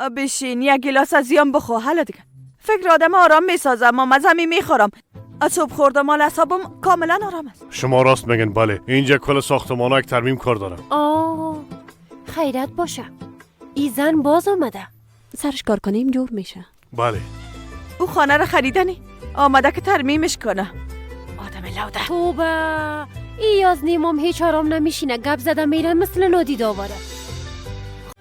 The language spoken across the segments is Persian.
بشین یک گلاس از یام بخو. حالا دیگه فکر آدم آرام میسازم و مزمی میخورم. از صبح خوردم مال اعصابم کاملا آرام است. شما راست میگن. بله اینجا کل ساختمان‌ها یک ترمیم کار داره. خیرت باشه. این زن باز آمده. سرش کار کنیم جور میشه. بله او خانه را خریدنی آمده که ترمیمش کنه. آدم لوده. توبه. ای از نیمم هیچ آرام نمیشینه. گپ زده میره مثل نادیده آواره.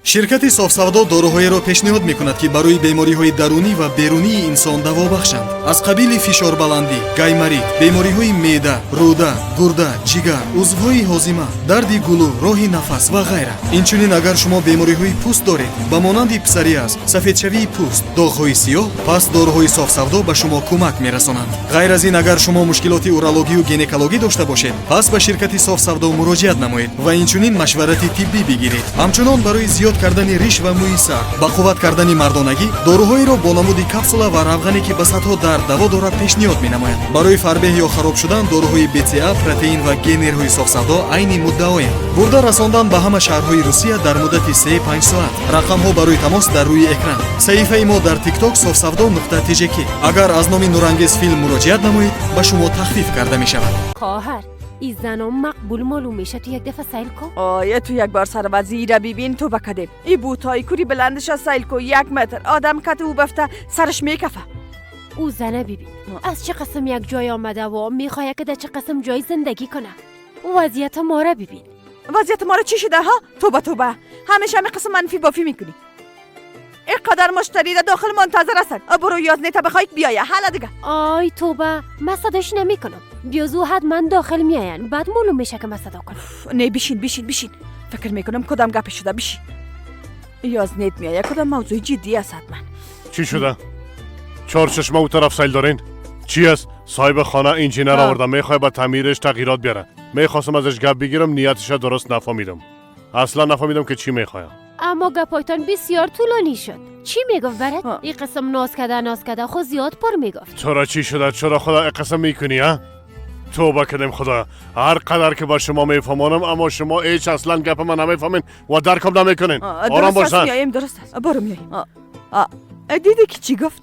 شرکت صاف‌سودا داروهایро пешниҳод мекунад ки барои бемориҳои дарунӣ ва берунии инсон даво бахшанд. аз қабили фишорбаландӣ, гаймарид, бемориҳои меъда, рӯда, гурда, ҷигар, узвҳои ҳозима, дарди гулӯ, роҳи нафас ва ғайра. инчунин агар шумо бемориҳои пӯст доред, ба монанди псориаз, сафедшавии пӯст, доғҳои сиёҳ, пас дороҳои софсавдо ба шумо кӯмак мерасонанд. ғайр аз ин агар шумо мушкилоти урологию гинекологӣ дошта бошед, пас ба ширкати софсавдо муроҷиат намоед ва инчунин машварати тиббӣ бигиред. ҳамчунон барои зиёд кардани риш ва мӯи сар, ба қувват кардани мардонагӣ, дороҳоеро бо намуди капсула ва равғане ки ба сатҳо дард даво дорад пешниҳод менамоянд. барои фарбеҳ ё хароб шудан дороҳои БЦА, протеин ва генерҳои софсавдо айни муддаоянд. бурда расондан ба ҳама шаҳрҳои Русия дар муддати 3-5 соат. рақамҳо барои тамос дар рӯи экран. саҳифаи мо дар TikTok sofsavdo.tjk. агар аз номи нурангез филм муроҷиат намоед, ба шумо тахфиф карда мешавад. خواهر این زنم مقبول معلوم میشه. تو یک دفعه سیل کن. آیه تو یک بار سر وزیر ببین تو بکدیم. ای بوتای کوری بلندش از سیل کو 1 متر. آدم کت او بفته سرش میکفه. او زنه ببین از چه قسم یک جای آمده و میخواه که در چه قسم جای زندگی کنه. وضعیت ما را ببین. وضعیت ما رو چی شده ها؟ توبه همیشه همین قسم منفی بافی میکنی. اینقدر مشتری در داخل منتظر هستن. برو یازنیتا بخواید بیایه. حالا دیگه آی توبه. من صداش نمی کنم. بیازو حتما داخل میاین. بعد معلوم میشه که من صدا کنم. نه بشین. فکر میکنم کدام گپ شده. بشین. یازنیت میایه. کدام موضوع جدی است حتما. چی شده؟ چهار چشمه او طرف سیل دارین؟ چی است؟ صاحب خانه انجینر آورده میخواد با تعمیرش تغییرات بیاره. میخواستم ازش گپ بگیرم نیتش درست نفهمیدم. اصلا نفهمیدم که چی میخواد. اما گپایتان بسیار طولانی شد. چی میگفت برات؟ این قسم ناز کده خود زیاد پر میگفت. چرا چی شده؟ چرا خدا این قسم میکنی ها؟ توبه کردم خدا. هر قدر که با شما میفهمانم اما شما هیچ اصلا گپ من نمیفهمین و درکم نمیکنین. آرام باشین. درست است. برو میاییم. دیدی که چی گفت؟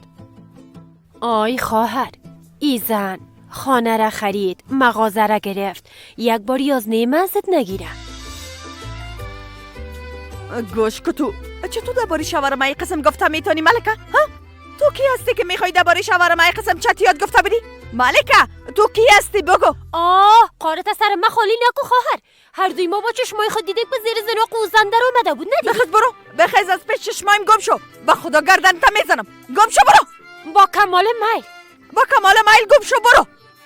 آی خواهر، ای زن خانه را خرید، مغازه را گرفت، یک بار یازنه منزت نگیره. گوش که تو چطور درباره شاورمای قسم گفته میتونی ملکه؟ ها؟ تو کی هستی که میخوای درباره شاورمای قسم چتیات گفته بدی؟ ملکه تو کی هستی بگو. قارت سر من خالی نکو خواهر. هر دوی ما با چشمای خود دیدک به زیر زناق و زن در اومده بود ندیدی؟ بخیز برو. بخیز از پیش چشمایم گم شو. با خدا گردن تا میزنم. گم شو برو. با کمال میل گم شو برو.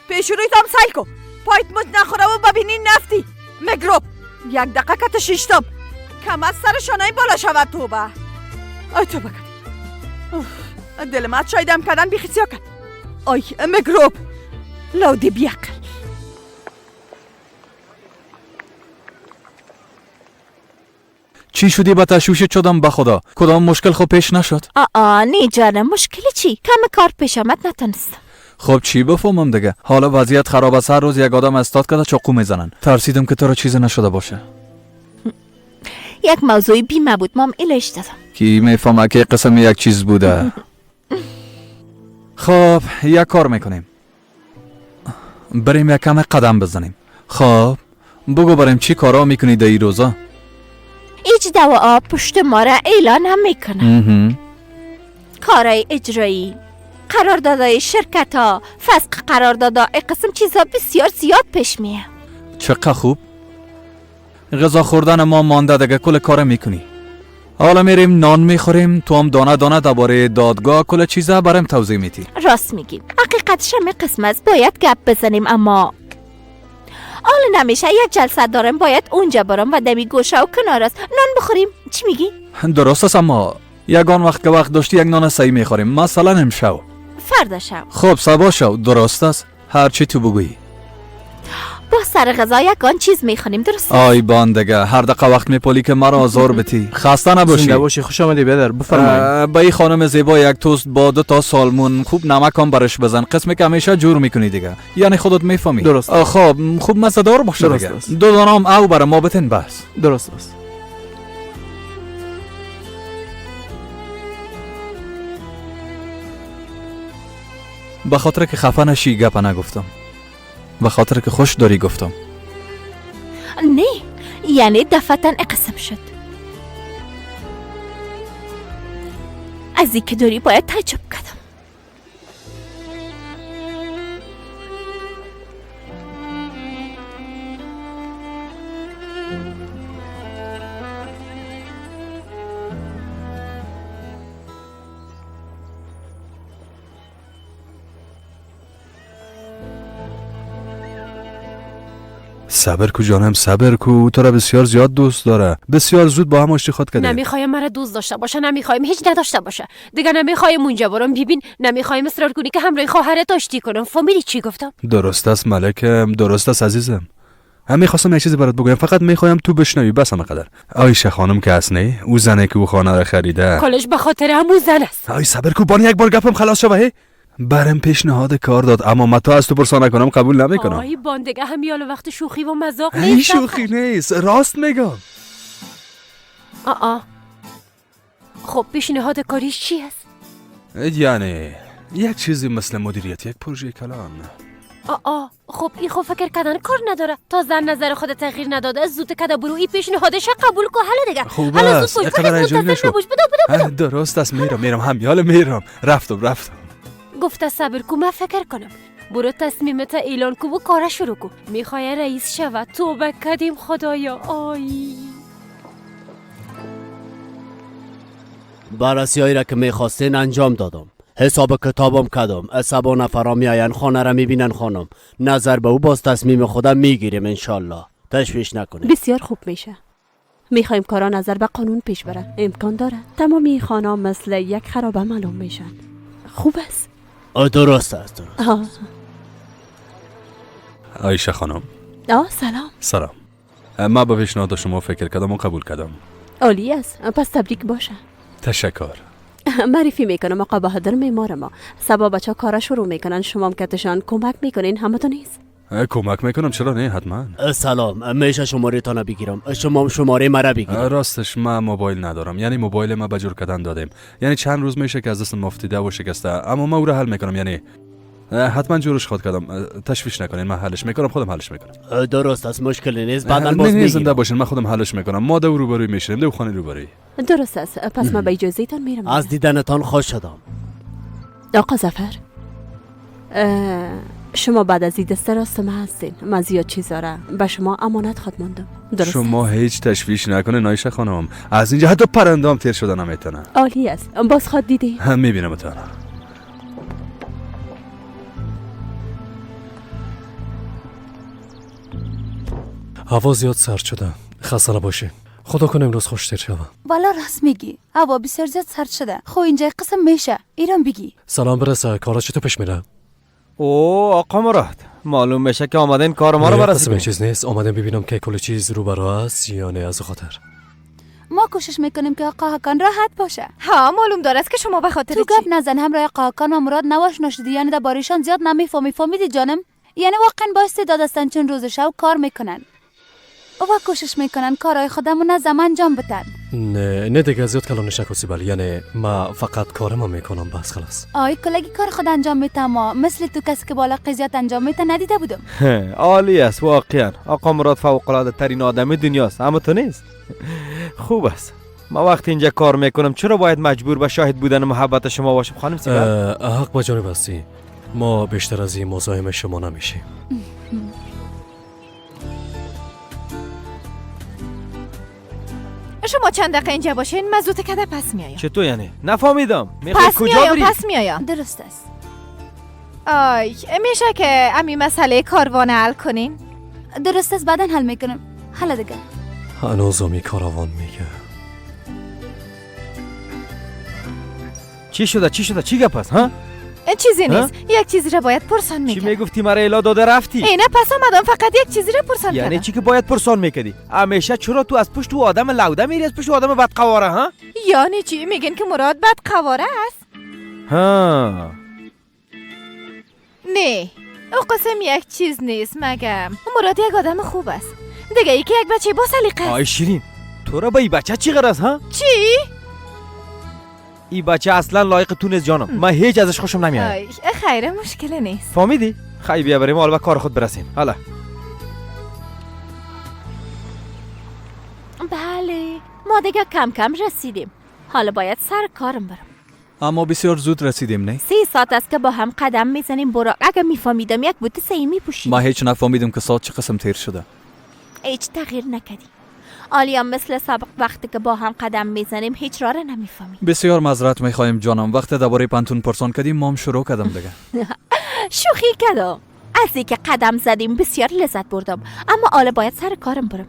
پیش روی تام سیل کو. پایت مد نخوره و ببینی نفتی. مگروب. یک دقیقه کت شیشتم. کم از سر شانای بالا شود توبه. آی توبه کن. دل مات شایدم کردن بیخیسیا کن. آی مگروب. لودی بیاقل. چی شدی با تشویش شدم به خدا؟ کدام مشکل خب پیش نشد؟ نه جانم مشکلی چی؟ کم کار پیش آمد نتونستم. خب چی بفهمم دیگه؟ حالا وضعیت خراب است. هر روز یک آدم استاد کرده چاقو میزنن. ترسیدم که تو را چیزی نشده باشه. یک موضوع بیمه بود مام ایلش دادم. کی میفهمه که قسم یک چیز بوده؟ خب یک کار میکنیم. بریم یک کم قدم بزنیم. خب بگو بریم چی کارا میکنی در این روزا؟ هیچ دوا پشت ما را اعلان هم میکنه. کارای اجرایی، قراردادهای شرکت ها، فسخ قراردادها، این قسم چیزها بسیار زیاد پیش میه. چقدر خوب. غذا خوردن ما مانده دیگه کل کار میکنی. حالا میریم نان میخوریم، تو هم دانه دانه درباره دادگاه کل چیزا برام توضیح میدی. راست میگیم. حقیقتش هم قسم است باید گپ بزنیم اما حالا نمیشه. یک جلسه دارم باید اونجا برم و دمی گوشه و کنار است نان بخوریم. چی میگی؟ درست است اما یگان وقت که وقت داشتی یک نان سعی میخوریم. مثلا امشب. فردا شب. خب صبح شو. درست است. هر چی تو بگویی. با سر غذا یکان چیز میخونیم. درست؟ آی باندگه هر دقیقه وقت میپولی که مرا آزار بتی. خسته نباشی. زنده باشی. خوش آمدی بدر. بفرمایید. با این خانم زیبا یک توست با 2 سالمون خوب نمک هم برش بزن. قسمی که همیشه جور میکنی دیگه. یعنی خودت میفهمی. درست. خب خوب مزه‌دار باشه دیگه. 2 دانه هم او برای ما بتن بس. درست است. به خاطر که خفه نشی گپ نگفتم، به خاطر که خوش داری گفتم. نه، یعنی دفعتن اقسم شد. از این که داری باید تعجب کردم. صبر کو جانم، صبر کو. تو را بسیار زیاد دوست داره. بسیار زود با هم آشتی خود کردیم. نمیخوایم مرا دوست داشته باشه، نمیخوایم هیچ نداشته باشه دیگه. نمیخوایم اونجا برم ببین، نمیخوایم اصرار کنی که همراه خواهرت آشتی کنم. فهمیدی چی گفتم؟ درست است ملکم، درست است عزیزم. هم میخواستم یه چیزی برات بگم، فقط میخوایم تو بشنوی بس. هم قدر عایشه خانم که است نه، او زنه که او خانه را خریده. کلش به خاطر همون زن است. آی صبر کو بانی، یک بار گپم خلاص شوه. برم پیشنهاد کار داد اما من تو از تو پرسان نکنم قبول نمیکنم. آی باندگه همیال وقت شوخی و مذاق این نیست. شوخی نیست، راست میگم. خب پیشنهاد کاریش چی است؟ یعنی یک چیزی مثل مدیریت یک پروژه کلان. خب این خب فکر کردن کار نداره. تا زن نظر خود تغییر نداده زود کده برو این پیشنهادش قبول کن. حالا دیگه خوب حالا است، زود اینقدر عجیب نشو. بدو. درست است، میرم همیال میرم. رفتم گفته صبر کو من فکر کنم. برو تصمیمت اعلان کو و کار شروع کو. میخوای رئیس شود. توبه کردیم خدایا. آی بررسی‌هایی را که میخواستین انجام دادم. حساب کتابم کردم. عصبا نفرا میاین خانه را میبینن خانم. نظر به او باز تصمیم خودم میگیریم انشالله. تشویش نکنید. بسیار خوب میشه. میخوایم کارا نظر به قانون پیش بره. امکان داره تمامی خانه مثل یک خرابه معلوم میشن. خوب است. درست است. عایشه خانم. سلام. من به پیشنهاد شما فکر کردم و قبول کردم. عالی است. پس تبریک باشه. تشکر. معرفی میکنم آقا بهادر معمار ما. سبا بچه کارا شروع میکنن، شما هم کتشان کمک میکنین. همه تو نیست؟ کمک میکنم، چرا نه؟ حتما. سلام، میشه شماره تانو بگیرم؟ شما شماره مرا بگیرم. راستش من موبایل ندارم، یعنی موبایل ما بجور کردن دادیم، یعنی چند روز میشه که از دست مفتیده و شکسته، اما من او را حل میکنم. یعنی حتما جورش خود کردم. تشویش نکنین، من حلش میکنم، خودم حلش میکنم. درست است، مشکلی نیست. بعداً باز میگیرم. زنده میگیرم. باشین، من خودم حلش میکنم. ما دو روبروی میشیم، دو خانه روبروی. درست است. پس من به اجازه تان میرم. از دیدنتان خوش شدم. آقا ظفر، شما بعد از این دسته راست ما هستین. من زیاد چیزا را به شما امانت خود ماندم. درست شما است؟ هیچ تشویش نکنین عایشه خانم، از اینجا حتی پرندام تیر شده نمیتونه. عالی است. باز خود دیدی؟ هم میبینم تا. هوا زیاد سرد شده. خسته نباشی. خدا کنه امروز خوشتر شوه. والا راست میگی. هوا بسیار زیاد سرد شده. خو اینجا قسم میشه. ایران بگی. سلام برسه. کارا چطور پیش میره؟ اوه آقا مراد، معلوم میشه که آمدین کار ما رو قسم بررسی کنین. چیز نیست. آمدیم ببینم که کل چیز رو برا است یا نه. از خاطر ما کوشش میکنیم که آقا حکان راحت باشه. ها معلوم داره است که شما به خاطر تو گپ نزن. همراه آقا حکان و مراد نواش نشدی، یعنی در باریشان زیاد نمیفهمی. فهمیدی جانم؟ یعنی واقعا با استعداد هستن، چون روز شب کار میکنن و کوشش میکنن کارهای خودمون از زمان انجام بدن. نه دیگه زیاد کلانش نکسی. بله یعنی ما فقط کارم میکنم بس خلاص. آی کلگی کار خود انجام میتم. ما مثل تو کسی که بالا قضیت انجام میته ندیده بودم. عالی است واقعا. آقا مراد فوق العاده ترین آدم دنیاست، اما تو نیست. خوب است. ما وقتی اینجا کار میکنم چرا باید مجبور به شاهد بودن محبت شما باشم خانم سیبل؟ حق با جانب هستی. ما بیشتر از این مزاحم شما نمیشیم. شما چند دقیقه اینجا باشین، من زود کده پس میایم. چطور یعنی؟ نفهمیدم. میخوای کجا بری؟ پس میایم. درست است. آی میشه که امی مسئله کاروان حل کنین؟ درست است، بعداً حل میکنم. حالا دیگه هنوز می کاروان میگه. چی شده چی گپ است ها؟ چیزی نیست. یک چیزی را باید پرسان چی میکنم. میگفتی مرا الا داده رفتی؟ اینه پس آمدم فقط یک چیزی را پرسان یعنی کردم. چی که باید پرسان میکردی؟ همیشه چرا تو از پشت تو آدم لوده میری، از پشت آدم بدقواره ها؟ یعنی چی؟ میگن که مراد بد قواره است؟ ها نه او قسم یک چیز نیست. مگم مراد یک آدم خوب است. دیگه ای که یک بچه با سلیقه است. آی شیرین، تو را با این بچه چی غرض ها؟ چی؟ این بچه اصلا لایق تو نیست جانم. من هیچ ازش خوشم نمیاد. خیره مشکل نیست. فهمیدی؟ خیلی بیا بریم حالا به کار خود برسیم. حالا بله ما دیگه کم کم رسیدیم. حالا باید سر کارم برم. اما بسیار زود رسیدیم نه؟ 3 ساعت است که با هم قدم میزنیم. برو اگه میفهمیدم یک بوت سهی میپوشید. ما هیچ نفهمیدم که ساعت چه قسم تیر شده. هیچ تغییر نکردی. آلیا مثل سابق وقتی که با هم قدم میزنیم هیچ راه نمیفهمیم. بسیار معذرت میخوایم جانم. وقت درباره پانتون پرسان کردیم ما هم شروع کردم دیگه. شوخی کردم. از اینکه قدم زدیم بسیار لذت بردم. اما حالا باید سر کارم برم.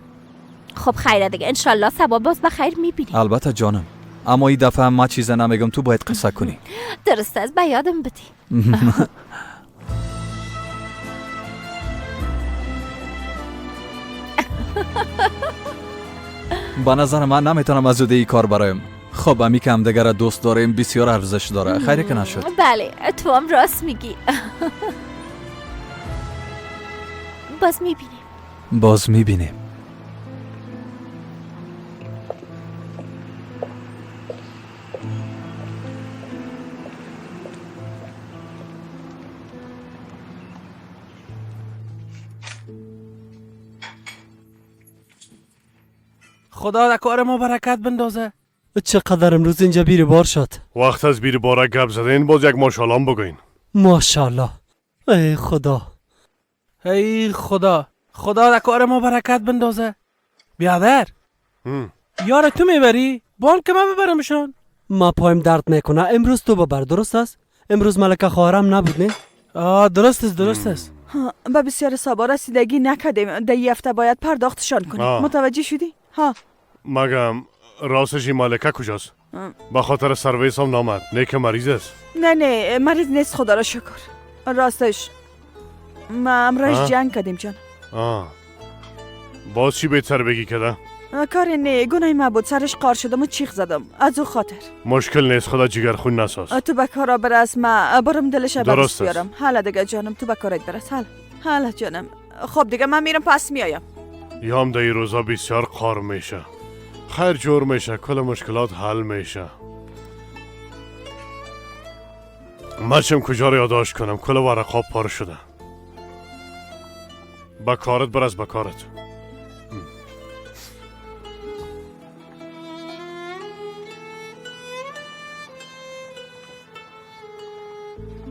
خب خیره دیگه انشالله ثواب باز بخیر میبینی. البته جانم. اما این دفعه ما چیز نمیگم تو باید قصه کنی. درست است به یادم بدی. با نظر من نمیتونم از زوده ای کار برایم. خب امی که همدیگر را دوست داریم بسیار ارزش داره. خیلی که نشد. بله تو هم راست میگی. باز میبینیم. خدا در کار ما برکت بندازه. چقدر امروز اینجا بیری بار شد. وقت از بیری باره گپ زدین باز یک ماشاءالله بگوین. ماشاءالله. ای خدا. ای خدا. خدا در کار ما برکت بندازه. بیادر یار تو میبری؟ بان که من ببرمشون. ما پایم درد میکنه. امروز تو ببر. درست است؟ امروز ملکه خواهرم نبود نه؟ درست است. به بسیار حسابا رسیدگی نکردیم. در یه هفته باید پرداختشان کنیم. متوجه شدی؟ ها مگم راستش این مالکه کجاست؟ به خاطر سرویس هم نامد. نه که مریض است. نه مریض نیست خدا را شکر. راستش ما امروز جنگ کردیم جان. باز چی بهتر بگی کده؟ کاری نه گناه ما بود. سرش قار شدم و چیخ زدم از او خاطر. مشکل نیست خدا جگر خون نساز. تو به کارا برس ما برم دلش درست است. بیارم. حالا دیگه جانم تو به کارت برس. حالا جانم. خب دیگه من میرم پس میایم. یا هم در این روزا بسیار قار میشه. خیر جور میشه. کل مشکلات حل میشه. من چم کجا رو یادداشت کنم. کل ورقا پار شده. با کارت برس با کارت.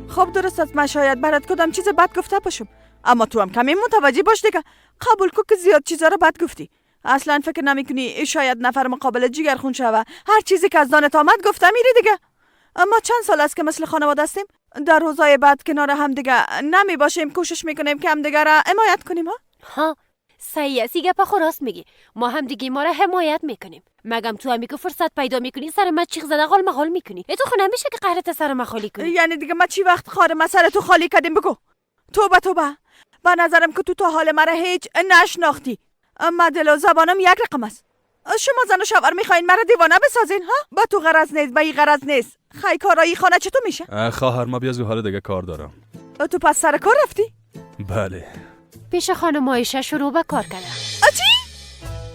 خب درست است. من شاید برات کدام چیز بد گفته باشم. اما تو هم کمی متوجه باش دیگه. قبول کو که زیاد چیزا رو بد گفتی. اصلا فکر نمیکنی شاید نفر مقابل جگر خون شوه. هر چیزی که از دانت آمد گفته میری دیگه. اما چند سال است که مثل خانواده هستیم. در روزای بعد کنار هم دیگه نمی باشیم. کوشش میکنیم که هم دیگه را حمایت کنیم. ها صحیح است. گپ راست میگی. ما هم دیگه ما را حمایت میکنیم. مگم تو همی که فرصت پیدا میکنی سر من چیغ زده غال مغال میکنی. تو خو نمیشه که قهرت سر من خالی کنی. یعنی دیگه ما چی وقت خار ما سر تو خالی کردیم؟ بگو. توبه به نظرم که تو حال مرا هیچ نشناختی. اما دل و زبانم یک رقم است. شما زن و شوهر میخواین مرا دیوانه بسازین ها؟ با تو غرض نیست با این غرض نیست. خی کارایی خانه چطور میشه؟ خواهر ما بیا حال دیگه کار دارم. تو پس سر کار رفتی؟ بله. پیش خانم عایشه شروع به کار کردم. چی؟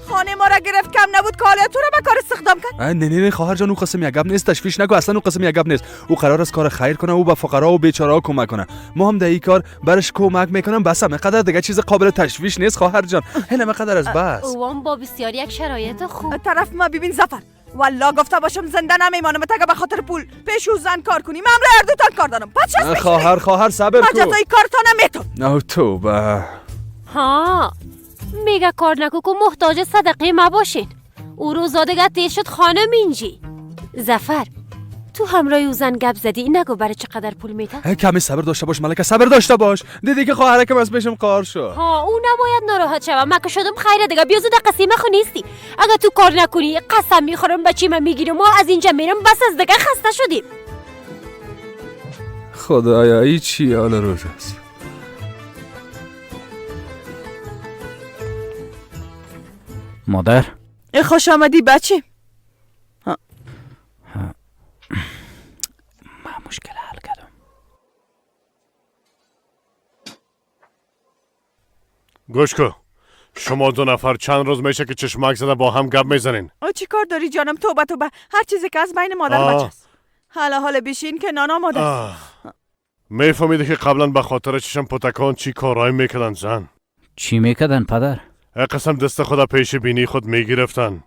خانه ما را گرفت کم نبود که حالا تو را به کار استخدام کرد؟ نه خواهر جان او قسم یک گپ نیست. تشویش نکو. اصلا او قسم یک گپ نیست. او قرار است کار خیر کنه. او به فقرا و بیچاره‌ها کمک کنه. ما هم در این کار برش کمک میکنم. بس همینقدر دیگه چیز قابل تشویش نیست خواهر جان. همینقدر از بس. او با بسیار یک شرایط خوب. طرف ما ببین ظفر. والله گفته باشم زنده نمیمانم تا به خاطر پول پیش او زن کار کنی. من هر دو تا کار دارم. پس خواهر صبر کن. ما جزای کارتون نمیتون. نه توبه. ها میگه کار نکو که محتاج صدقه ما باشین. او روزا دیگه تیر شد خانم اینجی. ظفر تو همراه او زن گپ زدی. نگو برای چقدر پول میده. کمی صبر داشته باش ملکه. صبر داشته باش. دیدی که خواهر که بس بشم قار شد. ها او نباید ناراحت شوه. من که شدم خیره دیگه. بیا زود قسیمه خو نیستی. اگه تو کار نکنی قسم میخورم بچی من میگیرم ما از اینجا میرم. بس از دیگه خسته شدیم. خدایا ای چی حال روز است. مادر خوش آمدی بچه. من مشکل حل کردم. گوش کو. شما دو نفر چند روز میشه که چشمک زده با هم گپ میزنین. چی کار داری جانم؟ توبه هر چیزی که از بین مادر بچه است. حالا بشین که نان آماده است. میفهمیده که قبلا به خاطر چشم پتکان چی کارایی میکردن زن؟ چی میکردن پدر؟ قسم دست خدا پیش بینی خود میگرفتن.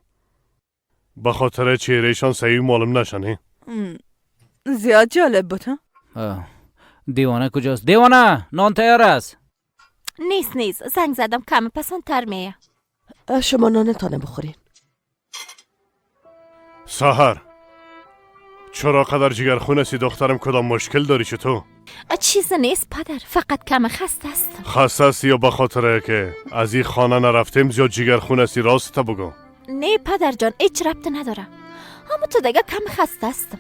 به خاطر چهرهشان صحیح معلوم نشنی؟ زیاد جالب بود ها؟ دیوانه کجاست؟ دیوانه نان تیار است. نیست زنگ زدم کم پسندتر میه. شما نانتانه بخورین. سحر چرا قدر جگرخون هستی دخترم؟ کدام مشکل داری چطور؟ چیز نیست پدر، فقط کم خسته هستم. خسته هستی یا به خاطر که از این خانه نرفتیم زیاد جگرخون هستی؟ راست تا بگو. نه پدر جان هیچ ربط نداره، اما تو دیگه کم خسته هستم.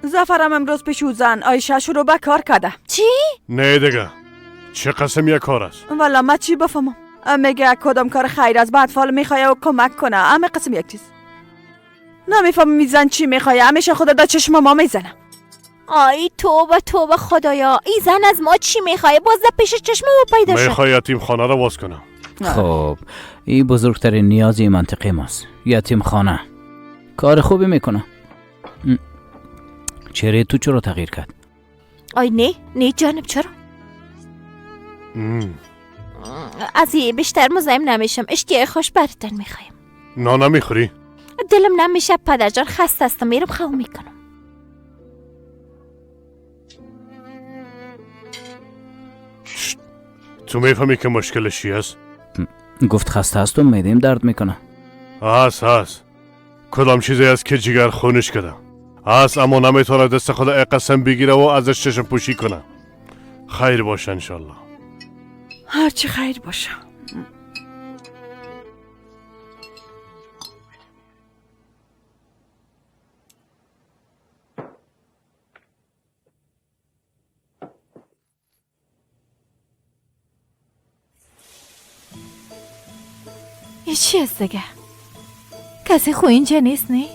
زفرم امروز پیش او زن آیشه شروع به کار کرده. چی؟ نه دیگه چه قسم یک کار است؟ والا من چی بفهمم؟ میگه کدام کار خیر از بعد فال میخواه و کمک کنه. همه قسم یک چیز نمیفهمم. میزن چی میخواه؟ همیشه خدا دا چشم ما میزنه. آی توبه خدایا، ای زن از ما چی میخواه؟ باز در پیش چشم ما پیدا شد. میخواه یتیم خانه رو باز کنم. خب این بزرگترین نیازی منطقه ماست، یتیم خانه. کار خوبی میکنه. چهره تو چرا تغییر کرد؟ آی نه جانم چرا؟ از این بیشتر مزاحم نمیشم. اشتیای خوش براتون میخوایم. نه نمیخوری؟ دلم نمیشه پدر جان، خسته هستم، میرم خواب میکنم. تو میفهمی که مشکلش چی است؟ گفت خسته است و معده‌ام درد میکنه. هست کدام چیزی است که جگر خونش کرده هست، اما نمیتونه دست خود قسم بگیره و ازش چشم پوشی کنه. خیر باشه انشالله. هرچی خیر باشه. این چی است دیگه؟ کسی خو اینجا نیست نه؟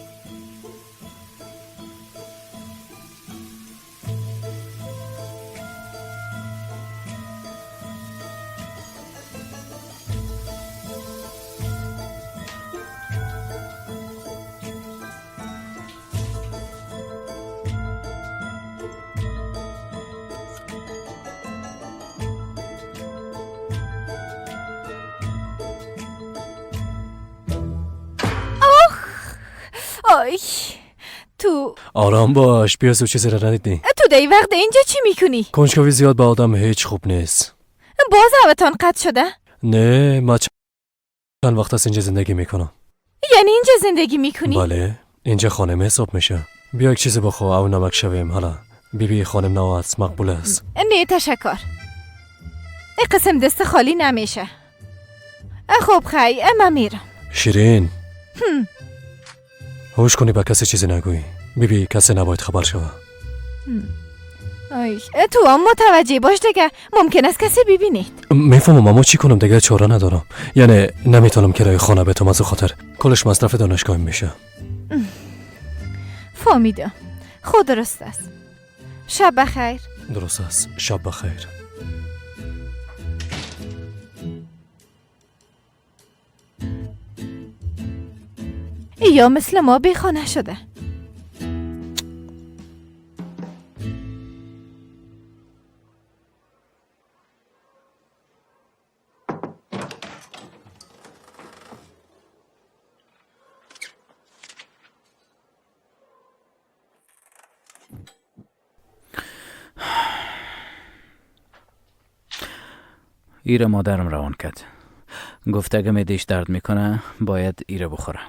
آی تو آرام باش، بیا زود چیزی را ندیدی. تو دی وقت اینجا چی میکنی؟ کنجکاوی زیاد به آدم هیچ خوب نیست. باز هواتان قطع شده؟ نه ما چند وقت از اینجا زندگی میکنم. یعنی اینجا زندگی میکنی؟ بله اینجا خانم حساب میشه. بیا یک چیزی بخور او نمک شویم. حالا بیبی خانم نوات مقبول است. نه تشکر، این قسم دست خالی نمیشه. خب خیلی اما میرم. شیرین هوش کنی با کسی چیزی نگویی. بیبی کسی نباید خبر شوه. آی تو هم متوجه باش دیگه، ممکن است کسی ببینید. میفهمم اما چی کنم دیگه، چاره ندارم. یعنی نمیتونم کرایه خانه بتم از خاطر کلش مصرف دانشگاه میشه. فهمیدم، خود درست است. شب بخیر. درست است، شب بخیر. یا مثل ما بیخانه شده. ایره مادرم روان کرد. گفت اگه معده‌اش درد میکنه باید ایره بخوره.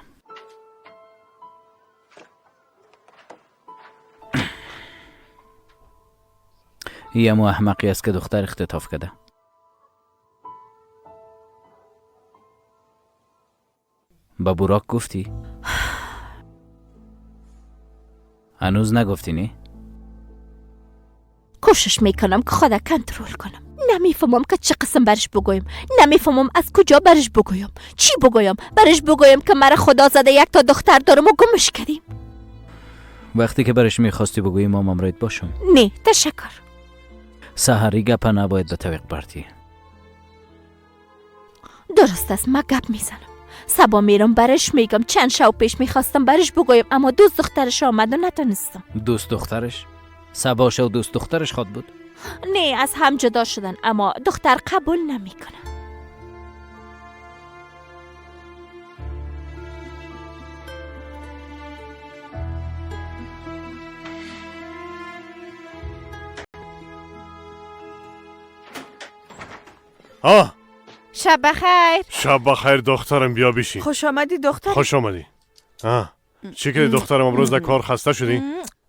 یه مو احمقی است که دختر اختطاف کرده. با براک گفتی؟ هنوز نگفتی نی؟ کوشش میکنم که خدا کنترل کنم. نمیفهمم که چه قسم برش بگویم. نمیفهمم از کجا برش بگویم. چی بگویم؟ برش بگویم که مرا خدا زده یک تا دختر دارم و گمش کردیم. وقتی که برش میخواستی بگویی ما مامرایت باشم. نه تشکر. سحری گپا نباید به طویق برتی. درست است، من گپ میزنم. سبا میرم برش میگم. چند شب پیش میخواستم برش بگویم اما دوست دخترش آمد و نتونستم. دوست دخترش؟ سباش و دوست دخترش خود بود؟ نه، از هم جدا شدن اما دختر قبول نمیکنه. شب بخیر. شب بخیر دخترم، بیا بشین. خوش آمدی دختر. خوش آمدی. چی کردی دخترم؟ امروز در کار خسته شدی؟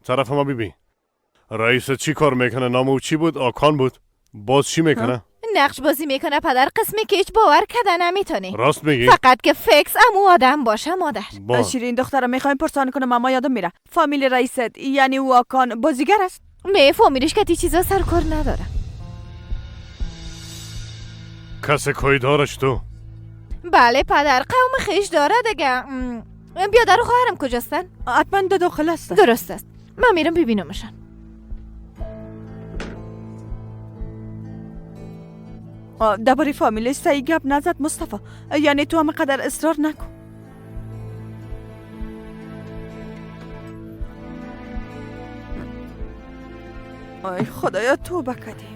طرف ما ببین. رئیس چی کار میکنه؟ نام او چی بود؟ آکان بود. باز چی میکنه؟ نقش بازی میکنه پدر، قسمی که هیچ باور کردن نمیتونی. راست میگی؟ فقط که فکس امو آدم باشه مادر. شیرین دخترم میخوایم پرسان کنم اما یادم میره. فامیل رئیست یعنی او آکان بازیگر است؟ فامیلش که تی چیزا سرکار نداره. کسی کوی دارش تو؟ بله پدر، قوم خیش داره دیگه. بیادر و خواهرم کجاستن؟ حتما داخل است. درست است، من میرم ببینمشان. درباره فامیلش سعی گپ نزد مصطفی. یعنی تو هم قدر اصرار نکن. آی خدایا توبه کردیم.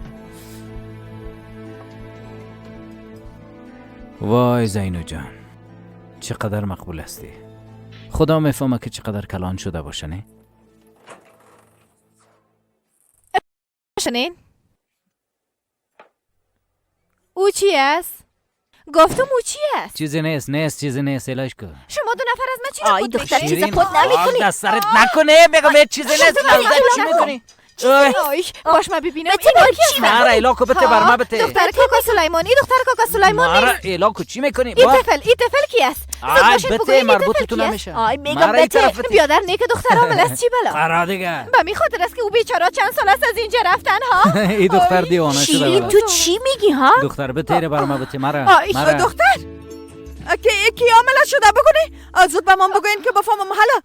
وای زینو جان، چقدر مقبول هستی. خدا میفهمه که چقدر کلان شده باشه نه؟ شنین؟ او چی است؟ گفتم او چی است؟ چیزی نیست علاج کن. شما دو نفر از من چی آی دختر چیز خود نمیکنی. دسترت نکنه، میگم چیزی نیست. چی میکنی؟ باش ما ببینم. مارا ایلاکو بته برما بته. دختر کاکا سلیمانی، دختر کاکا سلیمان مارا نیست. ایلاکو چی میکنی؟ این طفل کی است؟ آی بته مربوط تو نمیشه. آی میگم بته. بیادر نیک دختر عامل است چی بلا؟ قرار دیگه. به می خاطر است که او بیچاره چند سال است از اینجا رفتن ها. این دختر دیوانه شده. شیرین تو چی میگی ها؟ دختر بته برما بته مارا. دختر کی عامل شده بکنی؟ زود به من بگوین که بفهمم حالا.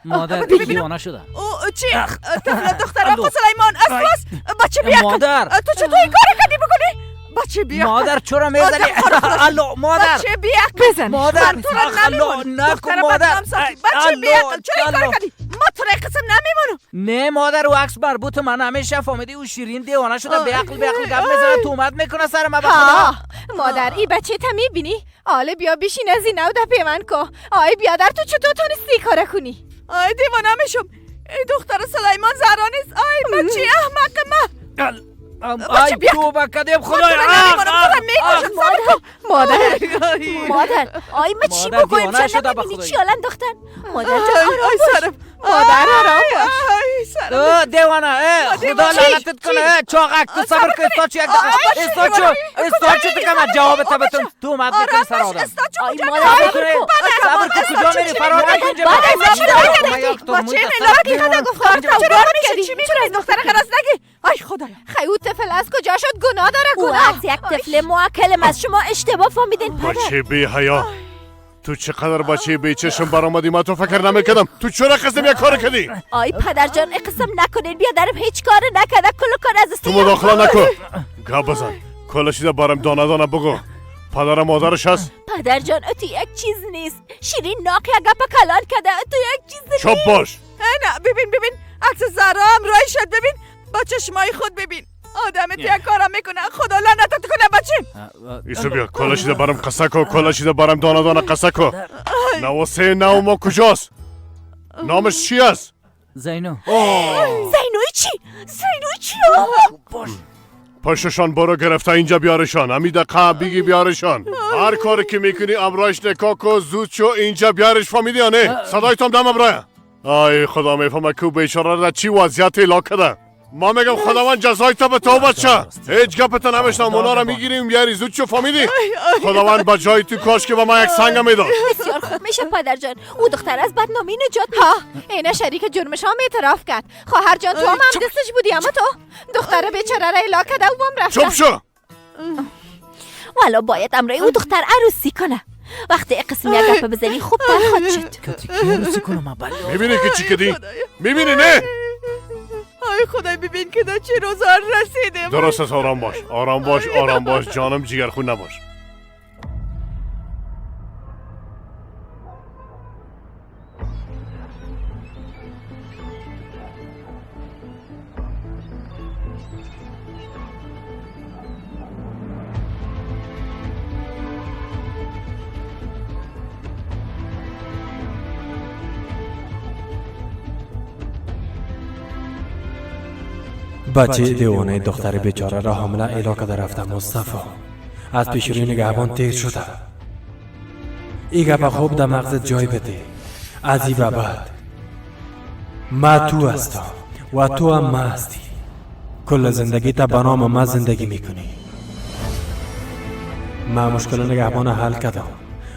مادر دیوانه شده. او چی؟ طفل دختر آقا سلیمان است. بچه بیا. مادر تو چطور این کار کردی بکنی؟ بچه بیا. مادر چرا میزنی؟ الو مادر. بچه بیا بزن. مادر الو نکن مادر. بچه بیا چرا این کار کردی؟ ما تو را قسم نمیمونم. نه مادر، او عکس مربوط من همیشه فهمیدی او شیرین دیوانه شده. به عقل گپ میزنه، تومت میکنه سر ما. مادر این بچه تا میبینی؟ آله بیا بشین از این نوده پیمن کو. آی بیادر تو چطور تونستی کار کنی؟ آی دیوانه میشم. این دختر سلیمان زهرا نیست. آی بچه احمق ما. آی توبه کردیم خدایا. مادر آی ما چی بگویم؟ چه نمیبینی چی آلن دختر؟ مادر آرام مادر آرام باش. دیوانه خدا لعنتت کنه. چاقک تو صبر کن. استاچو یک دقیقه. استاچو تو که من جواب تبتون تو اومد میکنی سر آدم. آی مادر صبر کن. کجا میری؟ فرار نکن اینجا. بچه ملاکی خدا گفتار چرا میشه؟ چی میتونه از دختر خلاص نگی؟ آی خدایا خیلی طفل از کجا شد؟ گناه داره او از یک طفل موکلم از شما اشتباه فهمیدین پدر. بچه بی حیا، تو چقدر بچه بی چشم برآمدی. من تو فکر نمیکردم. تو چرا قسم یک کار کردی؟ آی پدر جان قسم نکنین. بیادرم هیچ کار نکرده. کل کار از تو مداخله نکن. گپ بزن. کل چیز برام دانه دانه بگو. پدر مادرش هست؟ پدر جان تو یک چیز نیست. شیرین ناک یک گپ کلان کرده. تو یک چیز نیست. چپ باش. نه ببین عکس زهرا هم رای شد. ببین با چشمای خود ببین. آدمت یک کارا میکنه. خدا لعنتت کنه بچه. ایسو بیا کلا شده برام قصه کو. کلا شده برام دانه دانه قصه کو. نواسه نوما کجاست؟ نامش چی است؟ زینو. زینوی چی؟ پشتشان برو گرفته اینجا بیارشان. امی دقیقه بگی بیارشان. هر کاری که میکنی امرایش نکاکو زود شو اینجا بیارش. فهمیدی یا نه؟ صدای تام دم ابرای. آی خدا میفهمه که بیچاره را چی وضعیت الا کرده. ما میگم خداوند جزای تو به تو بچه. هیچ گپت نمیشنم. اونا را میگیریم بیاری. زود شو فهمیدی؟ خداوند با جای تو کاش که با ما یک سنگ میداد. بسیار خوب میشه پدر جان. او دختر از بدنامی نجات اینه شریک جرمش هم اعتراف کرد. خواهر جان تو هم دستش بودی اما تو دختر بیچاره را الا کرده و بام رفته. چپ شو. والا باید امرای او دختر عروسی کنه. وقتی قسم یک گپ بزنی خوب برخواد شد. عروسی کنم میبینی که چی کدی؟ میبینی نه؟ آی خدای ببین که دا چه روزار رسیدیم. درست است. آرام باش جانم. جگر خون نباش. بچه دیوانه دختر بیچاره را حامله اعلام کرده رفته مصطفی از پیش روی نگهبان تیر شده. ایگه به خوب در مغزت جای بده. از این به بعد ما تو هستم و تو هم ما هستی. کل زندگی تا به نام ما زندگی میکنی. ما مشکل نگهبان حل کردم.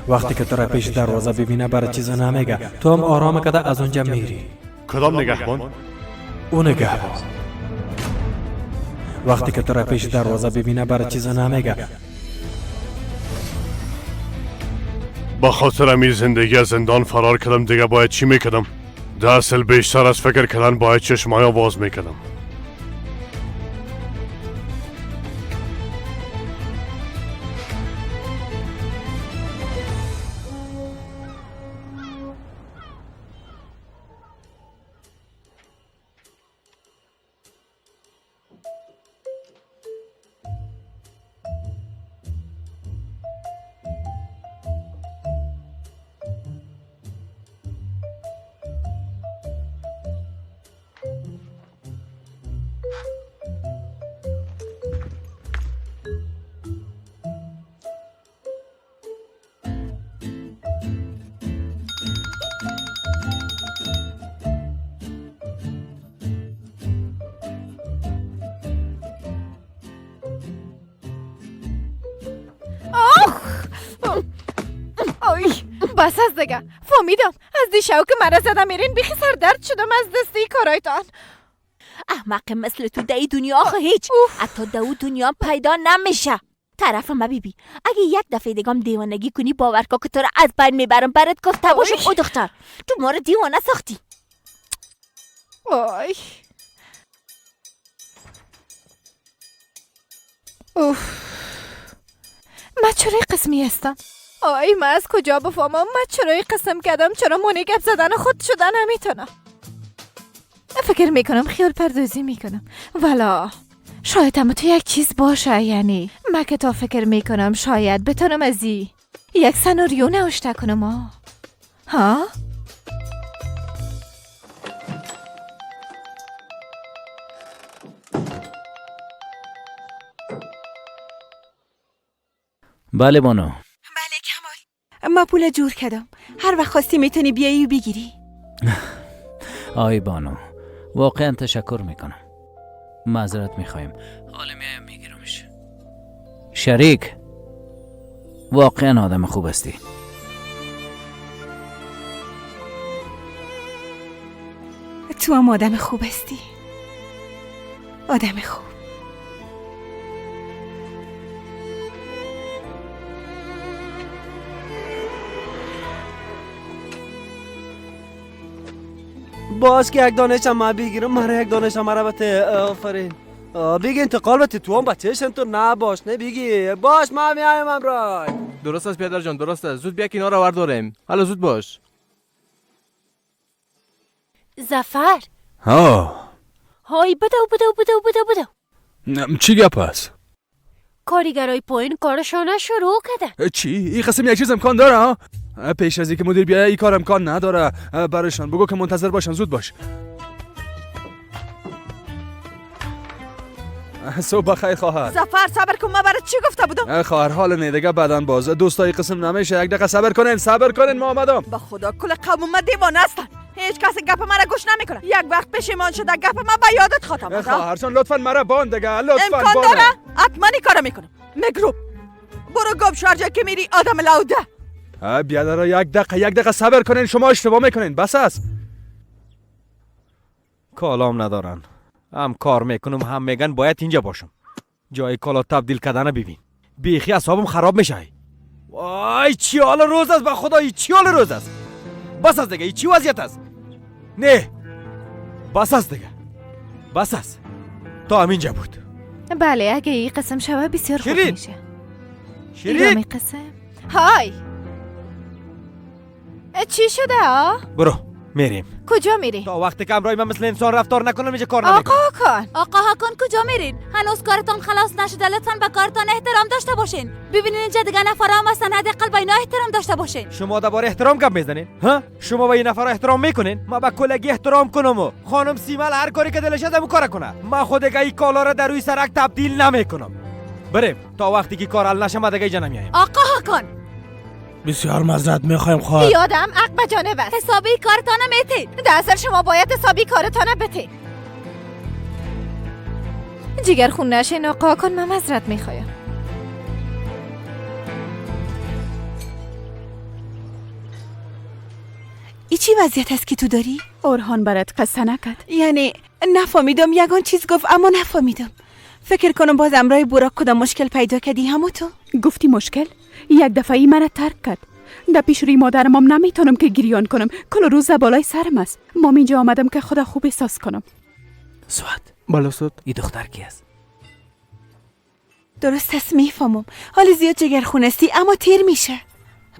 وقتی که تو را پیش دروازه ببینه برای چیز نمیگه، تو هم آرام کده از اونجا میری. کدام نگهبان؟ اون نگهبان. وقتی که تو را پیش دروازه ببینه برای چیز نمیگه. با خاطر امی زندگی از زندان فرار کردم، دیگه باید چی میکردم؟ در اصل بیشتر از فکر کردن باید چشمای باز میکردم. بس از دیگه فهمیدم از دیشب که مرا زدم میرین بیخی سر درد شدم از دستی کارایتان. احمق مثل تو در دنیا آخه هیچ حتی در دنیا پیدا نمیشه. طرف ما بیبی اگه یک دفعه دیگم دیوانگی کنی باور کن که تو را از بین میبرم. برات گفته باشم او دختر تو ما رو دیوانه ساختی. آی من چرا قسمی هستم؟ آی من از کجا بفهمم من چرا قسم کردم؟ چرا مونی گپ زدن خود شدن نمیتونم؟ فکر میکنم خیال پردازی میکنم والا شاید هم تو یک چیز باشه. یعنی من که تا فکر میکنم شاید بتونم از یک سناریو نوشته کنم. ها؟ بله بانو. بله کمال ما پول جور کردم. هر وقت خواستی میتونی بیایی و بگیری. آی بانو واقعا تشکر میکنم. معذرت میخوایم. حالا میایم میگیرمش. شریک واقعا آدم خوب هستی. تو هم آدم خوب هستی. آدم خوب. باش که یک دانش هم من بگیرم. مرا یک دانش هم مرا بته. آفرین بگی انتقال بته. تو هم بچهشن تو نباش. نه بگی باش من میایم امرای. درست است پیادر جان، درست است. زود بیا که اینا رو ورداریم. حالا زود باش. زفر های بدو چی گپ است؟ کارگرای پایین کارشانه شروع کردن. چی؟ این قسم یک چیز امکان داره ها؟ پیش از اینکه مدیر بیاد این کار امکان نداره. برایشان بگو که منتظر باشن. زود باش. صبح بخیر خواهر. زفر صبر کن من برای چی گفته بودم؟ خواهر حال نه دیگه بعدن باز دوستای قسم نمیشه. یک دقیقه صبر کنین ما آمدم. با خدا کل قوم ما دیوانه هستن. هیچ کس گپ مرا گوش نمیکنه. یک وقت پشیمان شده گپ ما به یادت خاطر خواهر جان لطفا مرا باند دیگه. لطفا امکان داره حتما این کارو میکنم. مگروب برو گم شارجه که میری آدم لوده. بیادر یک دقیقه صبر کنین. شما اشتباه میکنین. بس است. کالام ندارن. هم کار میکنم هم میگن باید اینجا باشم. جای کالا تبدیل کردن ببین. بیخی اعصابم خراب میشه. وای چی حال روز است. با خدا چی حال روز است. بس است دیگه. چی وضعیت است؟ نه بس است دیگه. بس است. تا همینجا بود. بله اگه این قسم شوه بسیار خوب میشه. شیرین قسم های چی شده ها؟ برو میریم. کجا میری؟ تا وقتی که امرای من مثل انسان رفتار نکنم اینجا کار نمیکنم. آقا هاکن کجا میرین؟ هنوز کارتان خلاص نشده، لطفاً به کارتان احترام داشته باشین. ببینین اینجا دیگه نفرام هستن، حداقل به اینا احترام داشته باشین. شما درباره احترام گپ میزنین؟ ها؟ شما به این نفر احترام میکنین؟ ما به کلگی احترام کنم و خانم سیمل هر کاری که دلش همون کار کنه. ما خود دیگه این کالا را در روی سرک تبدیل نمیکنم. بریم تا وقتی که کار حل نشه ما دیگه اینجا نمیایم. آقا هاکن بسیار معذرت میخوایم خواهر. یادم عقب به جانب است. حسابی کارتان میتید. در اصل شما باید حسابی کارتان بتید. جگر خون نشین آقا کن، من معذرت میخوایم. ای چی وضعیت است که تو داری؟ اورهان برات قصه نکرد؟ یعنی نفهمیدم، یگان چیز گفت اما نفهمیدم. فکر کنم باز امرای برا کدام مشکل پیدا کردی همو تو؟ گفتی مشکل؟ یک دفعه ای من ترک کرد. در پیش روی مادرم هم نمیتونم که گریان کنم. کل روز بالای سرم است. مام اینجا آمدم که خدا خوب احساس کنم. سواد بله سود. این دختر کی است؟ درست است میفهمم. حالی زیاد جگرخون هستی اما تیر میشه.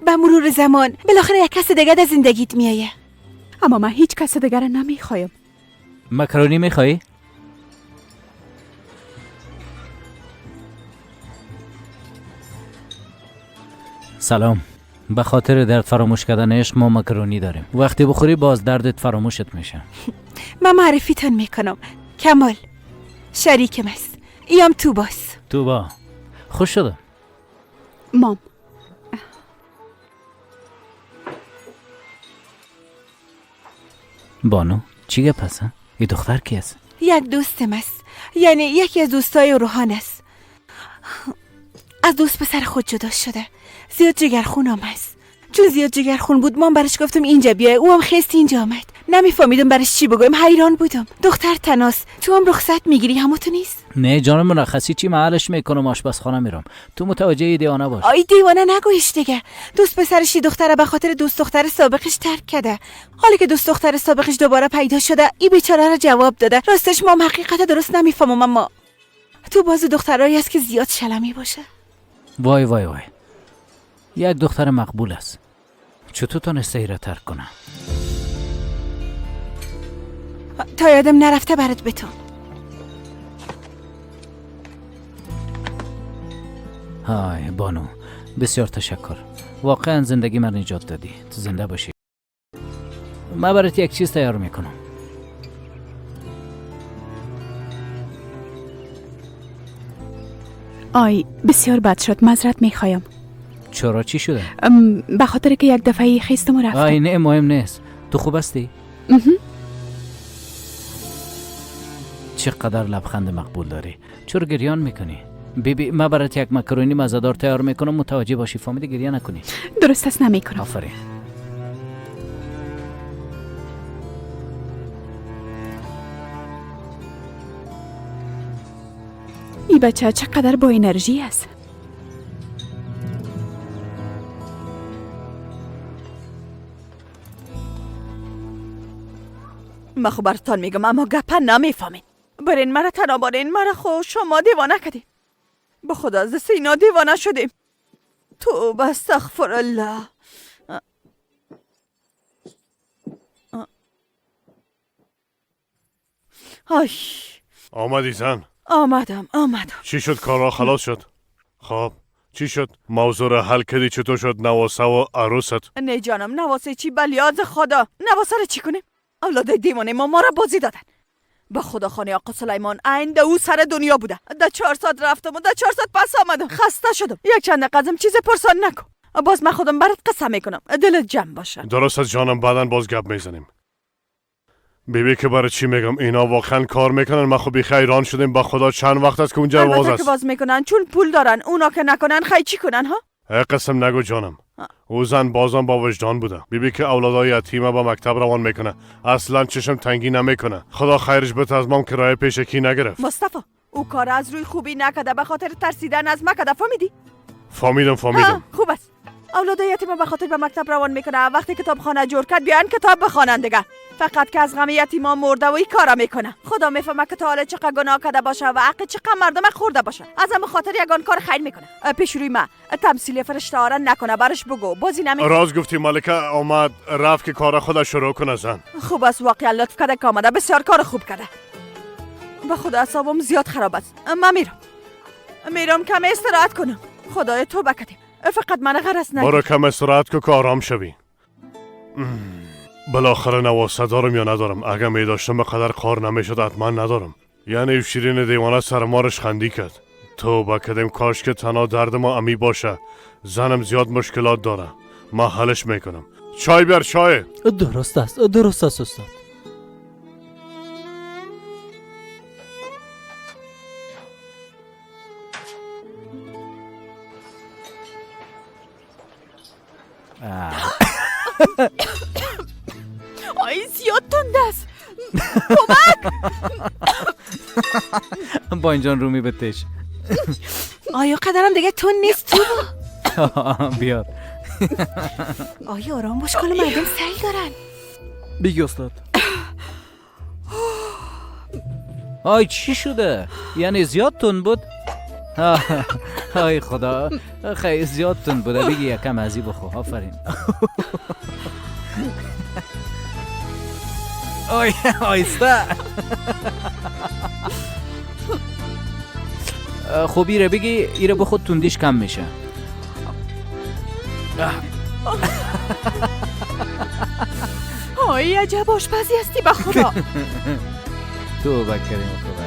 به مرور زمان بالاخره یک کس دیگه در زندگیت میایه. اما من هیچ کس دیگر نمیخوایم. مکرونی میخوایی؟ سلام. به خاطر درد فراموش کردن عشق ما مکرونی داریم. وقتی بخوری باز دردت فراموشت میشه. من معرفیتان میکنم. کمال شریکم است. ایام توبا. خوش شدم. مام بانو چی گپ هست؟ این دختر کی است؟ یک دوستم است. یعنی یکی از دوستای روحان است. از دوست پسر خود جدا شده. زیاد جگرخونم است. چون زیاد جگرخون بود من برش گفتم اینجا بیای، او هم خیست اینجا آمد. نمیفهمیدم برش چی بگویم، حیران بودم. دختر تناس، تو هم رخصت میگیری همو تو نیست؟ نه جان مرخصی چی محلش میکنم، آشپزخانه میرم. تو متوجه دیوانه باش. آی دیوانه نگویش دیگه. دوست پسرش دختره به خاطر دوست دختر سابقش ترک کرده. حالی که دوست دختر سابقش دوباره پیدا شده، این بیچاره را جواب داده. راستش ما حقیقت درست نمیفهمم، اما تو باز دخترایی است که زیاد شلمی باشه. وای یک دختر مقبول است. چطور تونسته ای را ترک کنه؟ تا یادم نرفته برات بتون. های بانو بسیار تشکر. واقعا زندگی من نجات دادی. تو زنده باشی. من برات یک چیز تیار میکنم. آی بسیار بد شد، معذرت میخوایم. چرا چی شده؟ به خاطر که یک دفعه خیستم و رفتم. آی نه مهم نیست. تو خوب هستی؟ چقدر لبخند مقبول داری. چرا گریان میکنی؟ بیبی من برات یک مکرونی مزه‌دار تیار میکنم، متوجه باشی. فهمیدی؟ گریه نکنی. درست است نمیکنم. آفرین. این بچه چقدر با انرژی است. من خب براتان میگم اما گپا نمیفهمین. برین مرا تنها بارین، مرا خو شما دیوانه کردین. به خدا از دست اینا دیوانه شدیم. توبه استغفر الله. آی آمدی زن؟ آمدم. چی شد؟ کارا خلاص شد؟ خب چی شد؟ موضوع را حل کردی؟ چطور شد نواسه و عروست؟ نه جانم، نواسه چی؟ بلیاد خدا. نواسه را چی کنیم؟ اولاد دیوانه ما را بازی دادن. به خدا خانه آقا سلیمان عین او سر دنیا بوده. ده 4 ساعت رفتم و ده 4 ساعت پس آمدم. خسته شدم. یک چند قدم چیز پرسان نکن. باز من خودم برات قسم میکنم. دلت جمع باشه. درست از جانم، بعدن باز گپ میزنیم. بیبی که برای چی میگم اینا واقعا کار میکنن. ما خب بیخی ایران شدیم. به خدا چند وقت است که اونجا واز البته است. که واز میکنن چون پول دارن. اونا که نکنن خی چی کنن ها؟ قسم نگو جانم. او زن بازم با وجدان بوده. بیبی که اولادای یتیمه با مکتب روان میکنه. اصلا چشم تنگی نمیکنه. خدا خیرش بده. از مام کرایه پیشکی نگرفت. مصطفی او کار از روی خوبی نکده، به خاطر ترسیدن از مکده. فهمیدی؟ فهمیدم. خوب است. اولاد یتیم به خاطر به مکتب روان میکنه. وقتی کتابخانه جور کرد بیان کتاب بخوانن دیگه. فقط که از غم یتیما مرده و این کارا میکنه. خدا میفهمه که تا حالا چقدر گناه کرده باشه و عقل چقدر مردم خورده باشه. از همه خاطر یگان کار خیر میکنه. پیش روی ما تمثیل فرشته ها نکنه. برش بگو بازی نمیکنه. راز گفتی ملکه آمد رفت که کار خودش شروع کنه زن. خوب است واقعا لطف کرده که آمده. بسیار کار خوب کرده. به خدا اعصابم زیاد خراب است. من میرم کم استراحت کنم. خدای تو بکدیم. فقط من غرض نگیر. برو کم استراحت که آرام شوی. بالاخره نواسه دارم یا ندارم. اگه می داشتم به قدر کار نمیشد حتما ندارم. یعنی شیرین دیوانه سر مارش خندی کرد. تو بکدیم کاش که تنها درد ما امی باشه. زنم زیاد مشکلات داره. ما حلش میکنم. چای بیار چای. درست است استاد. آی زیاد تند است. با اینجان رومی بتش. آیا قدرم دیگه تون نیست تو؟ بیار. آیا آرام باش کل مردم سیل دارن. بگی استاد. آی چی شده؟ یعنی زیاد تون بود؟ آی خدا خیلی زیاد تون بوده. بگی یکم ازی بخو. آفرین. آی آیسته. خب ایره بگی ایره به خود توندیش کم میشه. آی عجب آشپزی هستی به خدا. تو بکریم خوبه.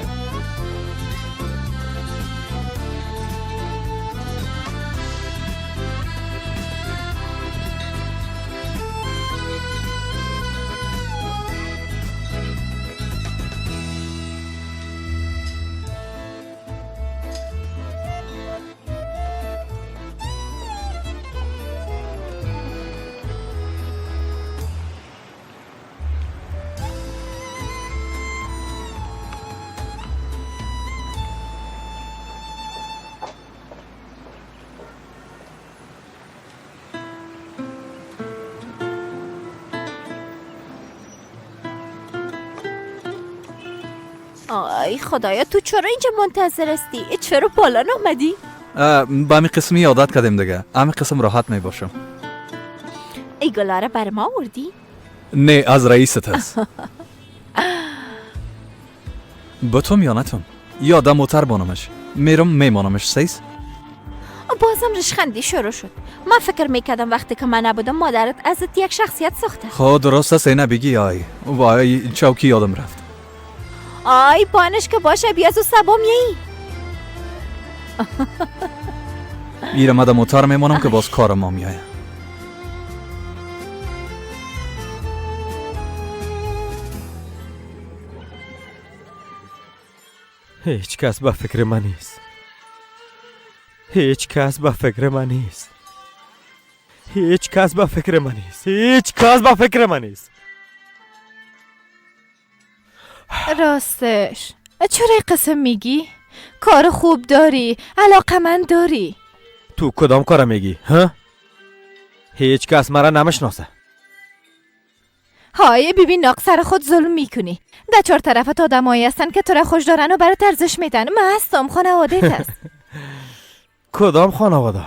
آی خدایا تو چرا اینجا منتظر هستی؟ چرا بالا نامدی؟ با همین قسمی عادت کردیم دیگه. همین قسم راحت می باشم. ای گلاره بر ما آوردی؟ نه از رئیست هست. بتوم یا نتوم یا دموتر بانمش میرم میمانمش سیز. بازم رشخندی شروع شد. من فکر میکردم وقتی که من نبودم مادرت ازت یک شخصیت ساخته. خب درست است اینه بگی. آی وای چوکی یادم رفت. آی بانش که باشه بیازو سبام یهی. ایره مده موتر میمانم که باز کار ما میایه. هیچ کس به فکر من نیست. هیچ کس به فکر من نیست. هیچ کس به فکر من نیست. هیچ کس به فکر من نیست. راستش چرا قسم میگی؟ کار خوب داری، علاقه من داری. تو کدام کار میگی؟ ها؟ هیچ کس مرا نمیشناسه. های ببین ناق سر خود ظلم میکنی. در چهار طرفت آدمایی هستن که تو را خوش دارن و برات ارزش میدن. من هستم خانواده‌ت هست. کدام خانواده؟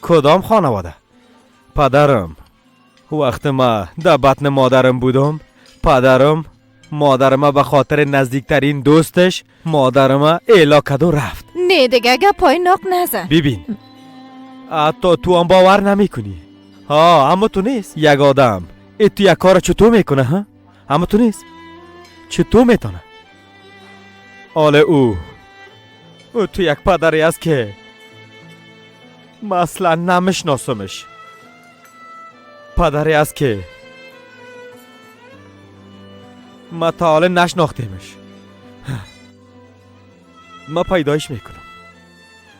کدام خانواده؟ پدرم وقت ما در بطن مادرم بودم، پدرم مادرم به خاطر نزدیکترین دوستش مادرم اعلا کرد و رفت. نه دیگه پای ناق نزن. ببین حتی تو هم باور نمی کنی. ها اما تو نیست یک آدم تو یک کار چطور میکنه؟ ها اما تو نیست چطور میتونه؟ آله او تو یک پدری است که مثلا نمیشناسمش. پدری است که ما تا حالا نشناختیمش. ما پیدایش میکنم.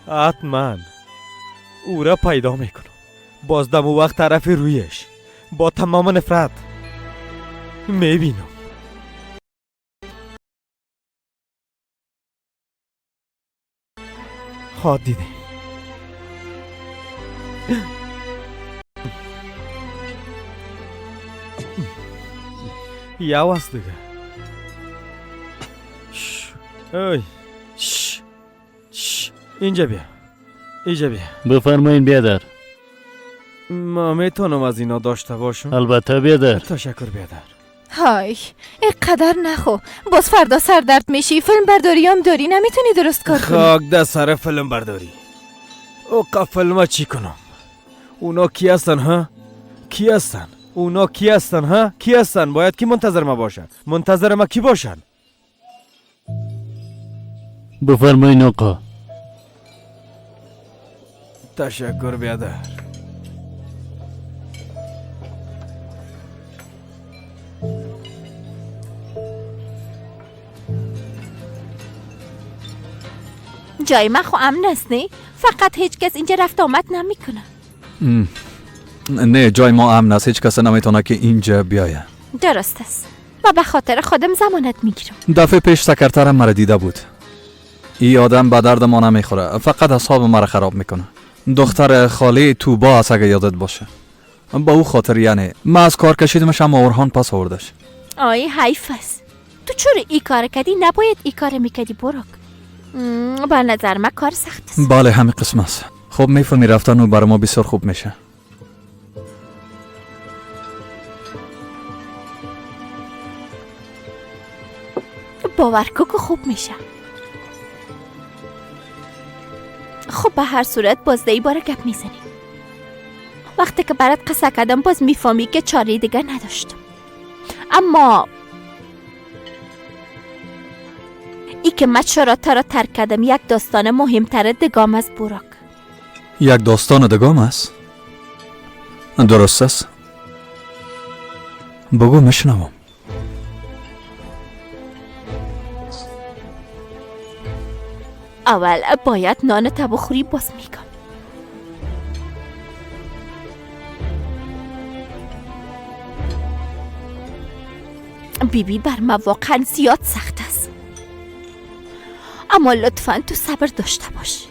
حتما او را پیدا میکنم. باز دم وقت طرف رویش با تمام نفرت میبینم. خود دیدی یه است دیگه. اوی اینجا بیا. اینجا بیا. بفرمایین بیادر. ما میتونم از اینا داشته باشم؟ البته بیادر. تشکر بیادر. های اینقدر نخو، باز فردا سردرد میشی. فیلم برداری هم داری، نمیتونی درست کار کنی. خاک ده سر فیلم برداری. او فیلم چی کنم؟ اونا کی هستن ها؟ کی هستن؟ اونا کی هستن ها؟ کی هستن؟ باید کی منتظر ما باشن؟ منتظر ما کی باشن؟ بفرمایین آقا. تشکر بیادر. جای من خو امن است نه؟ فقط هیچ کس اینجا رفت آمد نمیکنه. نه جای ما امن است، هیچ کس نمیتونه که اینجا بیایه. درست است و به خاطر خودم ضمانت میگیرم. دفعه پیش سکرترم مرا دیده بود. این آدم به درد ما نمیخوره، فقط اعصاب مرا خراب میکنه. دختر خالی توبا است اگه یادت باشه. با او خاطر یعنی من از کار کشیدمش اما اورهان پس آوردش. آی حیف است. تو چرا ای کار کردی؟ نباید ای کار میکردی براک. با نظر من کار سخت است. بله همین قسم است. خب میفهمی رفتن او برای ما بسیار خوب میشه. باور کن که خوب میشه. خب به هر صورت باز دی باره گپ میزنی. وقتی که برات قصه کردم باز میفهمی که چاره دیگه نداشتم. اما ای که من چرا تا را ترک کردم یک داستان مهمتر دگام از براک. یک داستان دگام است؟ درست است؟ بگو میشنوم. اول باید نان تا بخوری باز میگم. بیبی بر من واقعا زیاد سخت است. اما لطفاً تو صبر داشته باش.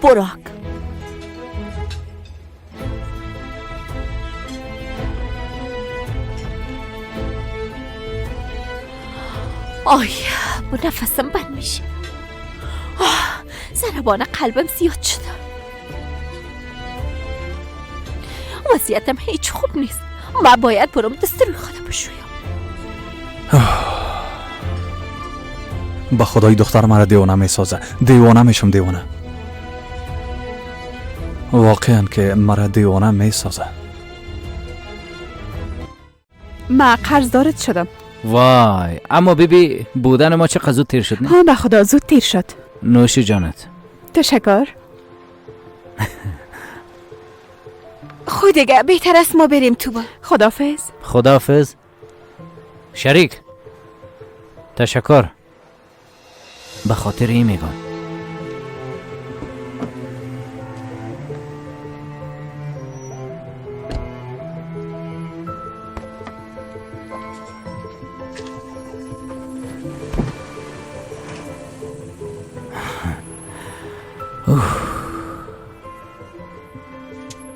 براک آی با نفسم بند میشه. ضربان قلبم زیاد شده. وضعیتم هیچ خوب نیست. من باید برم دست روی خودم بشویم. با خدای دختر مرا دیوانه میسازه. دیوانه میشم دیوانه. واقعا که مرا دیوانه میسازه. من قرضدارت شدم. وای اما بیبی بودن ما چه زود تیر شد نه؟ ها به خدا زود تیر شد. نوش جانت. تشکر. خود دیگه بهتر است ما بریم تو با. خدافظ. خدافظ. شریک تشکر به خاطر این میگم.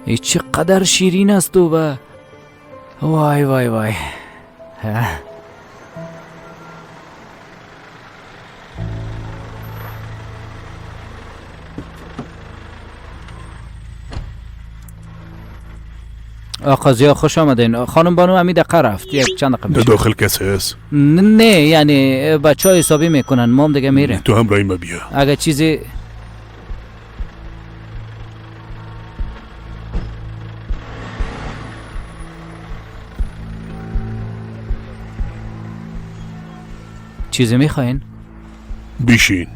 ای چقدر شیرین است تو با. وای وای وای. آقا زیا خوش آمدین. خانم بانو امی دقیقه رفت. یک چند دقیقه میشه. داخل کسی هست؟ نه یعنی بچه ها حسابی میکنن. ما هم دیگه میریم. تو هم رای ما بیا. اگه چیزی میخواین؟ بیشین.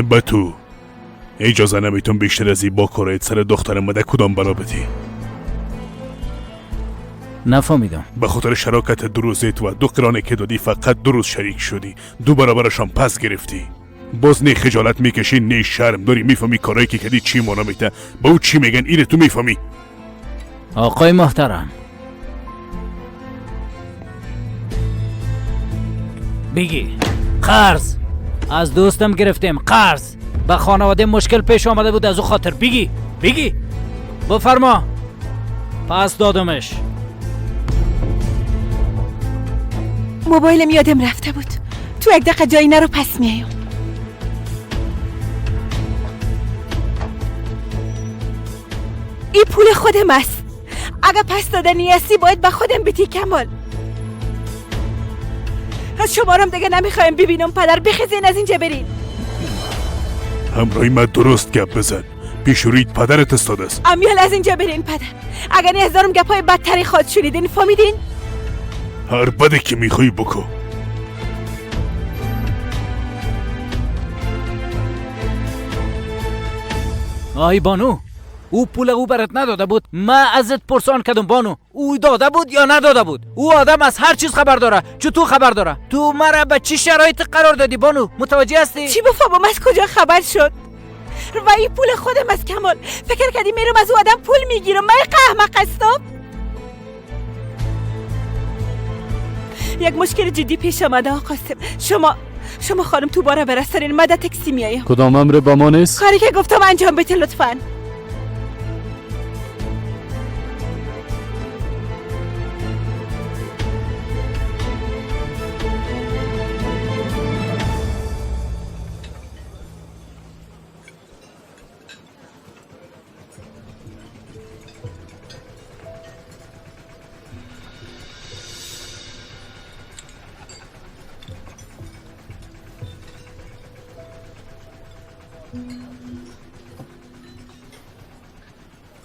با تو اجازه نمیتون بیشتر از این با کارایت سر دختر مده کدام بلا بدی. نفهمیدم. به خاطر شراکت دروزت و دو قرانه که دادی فقط دروز شریک شدی. دو برابرشان پس گرفتی. باز نه خجالت میکشی نه شرم داری. میفهمی کارایی که کردی چی مانا میته؟ با او چی میگن اینه تو میفهمی؟ آقای محترم بگی. قرض از دوستم گرفتیم، قرض با خانواده مشکل پیش آمده بود، از او خاطر بگی بفرما. پس دادمش. موبایلم یادم رفته بود. تو یک دقیقه جایی نرو، پس میایم. این پول خودم است. اگه پس دادنی هستی باید به خودم بدی کمال. از شمارم دیگه نمیخوایم ببینم. پدر بخیزین از اینجا برین. همراهی من درست گپ بزن. پیشوریت پدرت استاده است. امیال از اینجا برین پدر. اگر نیازدارم گپای بدتری خواهد شنیدین، فهمیدین؟ هر بده که میخوای بکن. آی بانو، او پول او برات نداده بود؟ من ازت پرسان کردم بانو، او داده بود یا نداده بود؟ او آدم از هر چیز خبر داره. تو خبر داره؟ تو مرا به چی شرایط قرار دادی بانو؟ متوجه هستی؟ چی بفهمم از کجا خبر شد؟ و این پول خودم از کمال. فکر کردی میرم از او آدم پول میگیرم؟ من احمق هستم؟ یک مشکل جدی پیش آمده آقا قاسم. شما خانم تو باره برسرین، من در تکسی میایم. کدام امر با ما نیست؟ کاری که گفتم انجام بده لطفاً.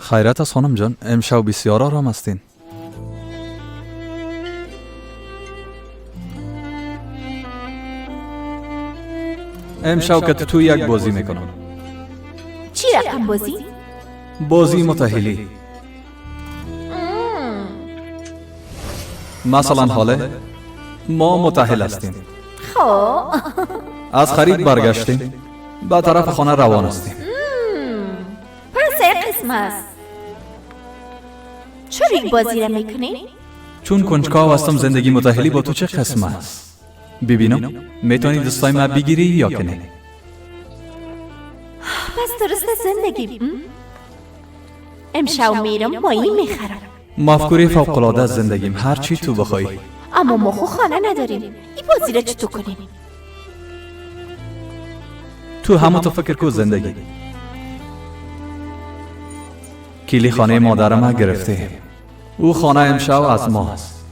خیرت است خانم جان، امشب بسیار آرام هستین. امشب که تو یک بازی میکنم. چی رقم بازی؟ بازی متأهلی. مثلا حاله ما متأهل هستیم. خب از خرید برگشتیم، به طرف خانه روان هستیم. پس یک قسم است. چرا این بازی را میکنی؟ چون کنجکاو هستم زندگی متأهلی با تو چه قسم است. ببینم میتونی دستای من بگیری یا که نه. پس درست زندگی. امشب میرم ماهی میخرم. مفکوری فوق‌العاده از زندگیم، هر چی تو بخوای. اما ما خو خانه نداریم. این بازی را چطور کنیم؟ تو همه تو فکر کو زندگی. کلی خانه مادرم گرفته. او خانه امشب از ما است.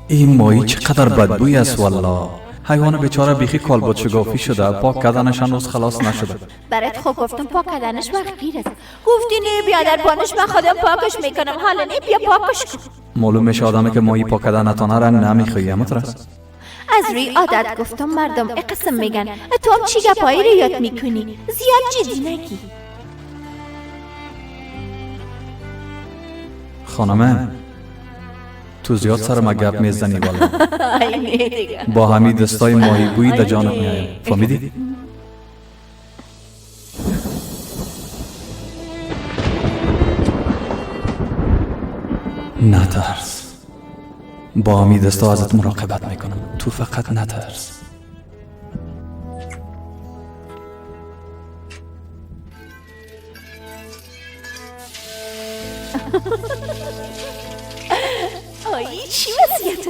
این ماهی چقدر بدبوی است والله. حیوان بیچاره بیخی کالبد شگافی شده، پاک کردنش هنوز خلاص نشده. برات خوب گفتم پاک کردنش وقت است. گفتی نه بیا در پانش، من خودم پاکش میکنم. حالا نه بیا پاکش کن. معلوم میشه آدمی که ماهی پاک کردن نتونه را نمیخوایی. مترس از روی عادت گفتم مردم قسم میگن. تو هم چی گپایی رو یاد میکنی؟ زیاد جدی نگی. خانمه تو زیاد سر ما گپ میزنی والا. با همین دستای ماهی بویی در جانت میایم. فهمیدی؟ نترس، با همین دستا ازت مراقبت میکنم. تو فقط نترس. آی چی وضعیت است؟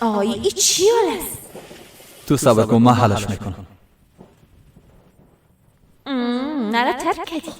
آی این چی حال است؟ تو صبر کن، من حلش میکنم. نرا ترک کردی.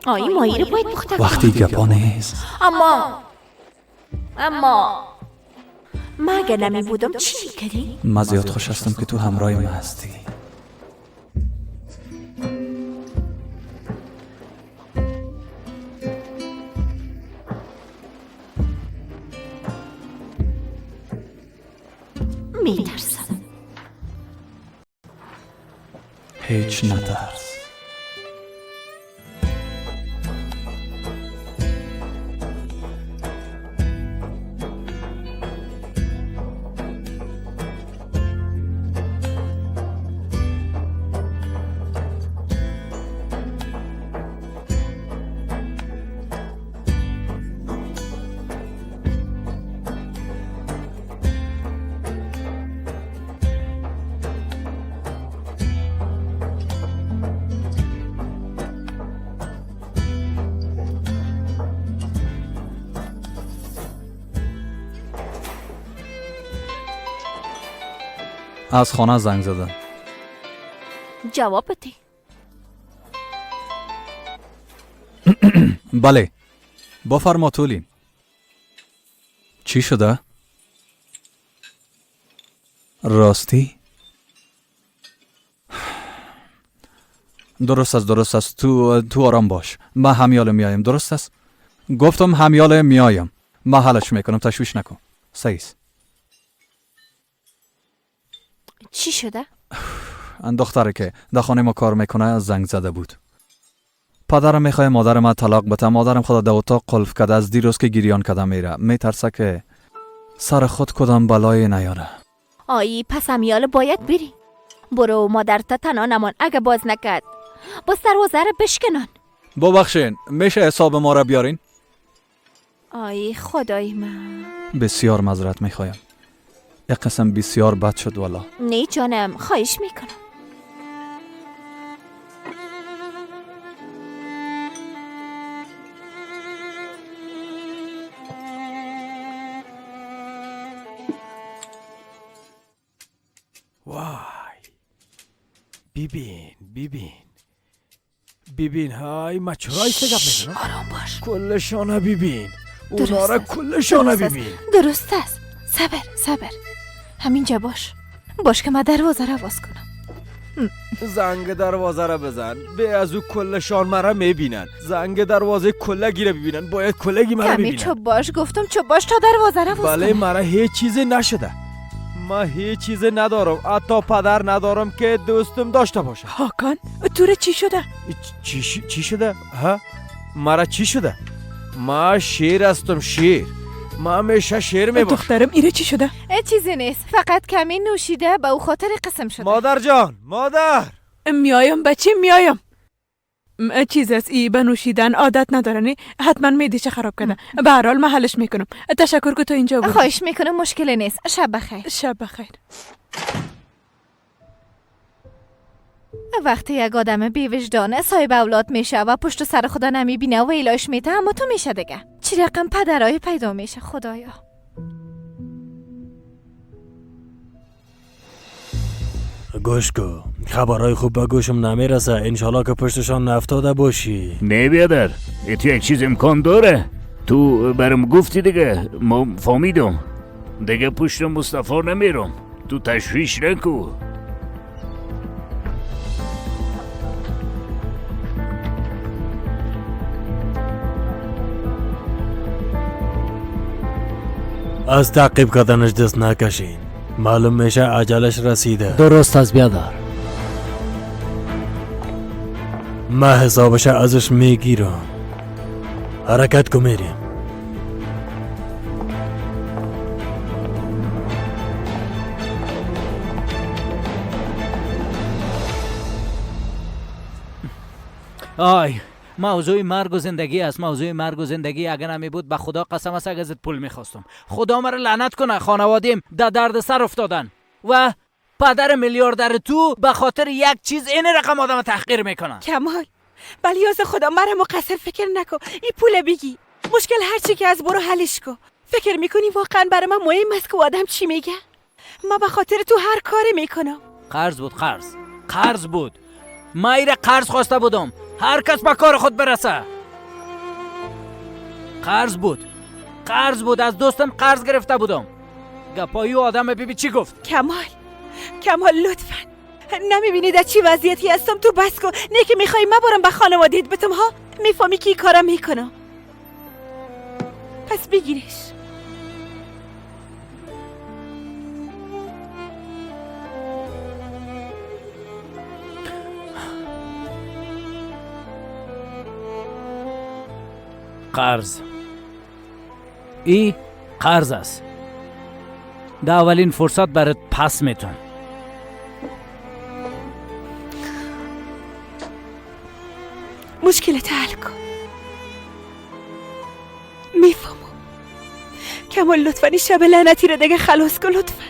آی ماهی رو باید پخته کنم. وقتی گپا نیست. اما ما اگه نمی بودم چی میکردی؟ من زیاد خوش هستم که تو همراه من هستی. میترسم. هیچ نترس. از خانه زنگ زدن. جواب بده. بله. بفرما طولی. چی شده؟ راستی؟ درست است. تو آرام باش. من همیاله میایم. درست است؟ گفتم همیاله میایم. من حلش میکنم. تشویش نکن. صحیح. چی شده؟ دختره که در خانه ما کار میکنه زنگ زده بود. پدرم میخواه مادر ما طلاق بده. مادرم خدا در اتاق قلف کرده. از دیروز که گریان کرده میره. میترسه که سر خود کدام بلای نیاره. آی پس امیال باید بری. برو مادرت تنها نمان. اگه باز نکرد باز دروازه رو بشکنن. ببخشین میشه حساب ما را بیارین؟ آی خدای من. بسیار معذرت میخوایم. یک قسم بسیار بد شد والا. نه جانم خواهش میکنم. وای ببین های ما چرا ایسته گپ میکنم؟ آرام باش. کلشانه ببین. اونا را کلشانه ببین. درست است. صبر همینجا باش که من دروازه را باز کنم. زنگ دروازه را بزن. به از او کلشان مرا میبینن. زنگ دروازه کله گیره ببینن. باید کلگی مرا کمی ببینن. چوب باش. گفتم چوب باش تا دروازه را باز بله کنم. مرا هیچ چیزی نشده. من هیچ چیزی ندارم. حتی پدر ندارم که دوستم داشته باشه. هاکان تو را چی شده؟ چی شده؟ ها؟ مرا چی شده؟ ما شیر هستم شیر. ما همیشه شیر میباشم. دخترم ایره چی شده؟ چیزی نیست. فقط کمی نوشیده به او خاطر قسم شده. مادر جان مادر میایم بچه میایم. چیز است ای بنوشیدن عادت ندارنی. حتما میدیش خراب کرده. به هر حال من حلش میکنم. تشکر که تو اینجا بودی. خواهش میکنم مشکلی نیست. شب بخیر. شب بخیر. وقتی یک آدم بی‌وجدانه صاحب اولاد میشه و پشت سر خدا نمیبینه و ایلاش میته اما تو میشه دیگه. چی رقم پدرای پیدا میشه خدایا. گوش کو خبرهای خوب به گوشم نمیرسه. انشالله که پشتشان نفتاده باشی. نه بیادر تو یک چیز امکان داره. تو برم گفتی دیگه ما فهمیدم دیگه پشت مصطفی نمیرم. تو تشویش نکو. از تعقیب کردنش دست نکشین. معلوم میشه عجلش رسیده. درست است بیادر. من حسابش ازش میگیرم. حرکت کو میریم. آی موضوع مرگ و زندگی است. موضوع مرگ و زندگی اگر نمی بود به خدا قسم است اگر ازت پول میخواستم. خدا مرا لعنت کنه. خانوادیم در درد سر افتادن و پدر میلیاردر تو به خاطر یک چیز این رقم آدم تحقیر میکنن. کمال ولی از خدا مرا مقصر فکر نکن. این پول بگی مشکل هرچی که از برو حلش کو. فکر میکنی واقعا برای من مهم است که آدم چی میگه؟ من به خاطر تو هر کاری میکنم. قرض بود. من ایره قرض خواسته بودم. هر کس به کار خود برسه. قرض بود. از دوستم قرض گرفته بودم. گپای آدم ببین چی گفت. کمال لطفا نمیبینی در چی وضعیتی هستم؟ تو بس کن. نه که میخوای من برم به خانوادهت بتم ها؟ میفهمی که این کارم میکنم. پس بگیرش. قرض ای قرض است. در اولین فرصت برات پس میتون. مشکلت حل کن. میفهمم. کمال لطفا این شب لعنتی رو دیگه خلاص کن لطفا.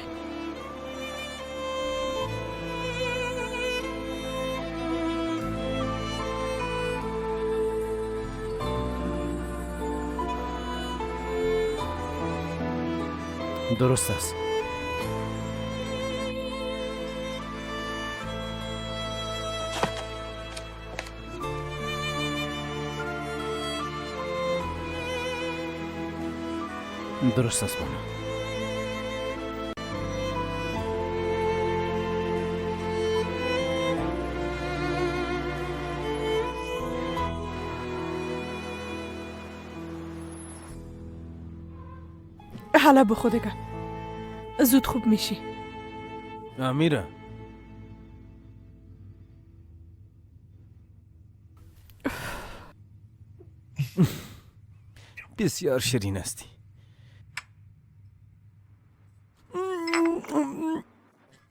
درست است. درست است بانو. حالا به خودگم زود خوب میشی. امیره بسیار شیرین هستی.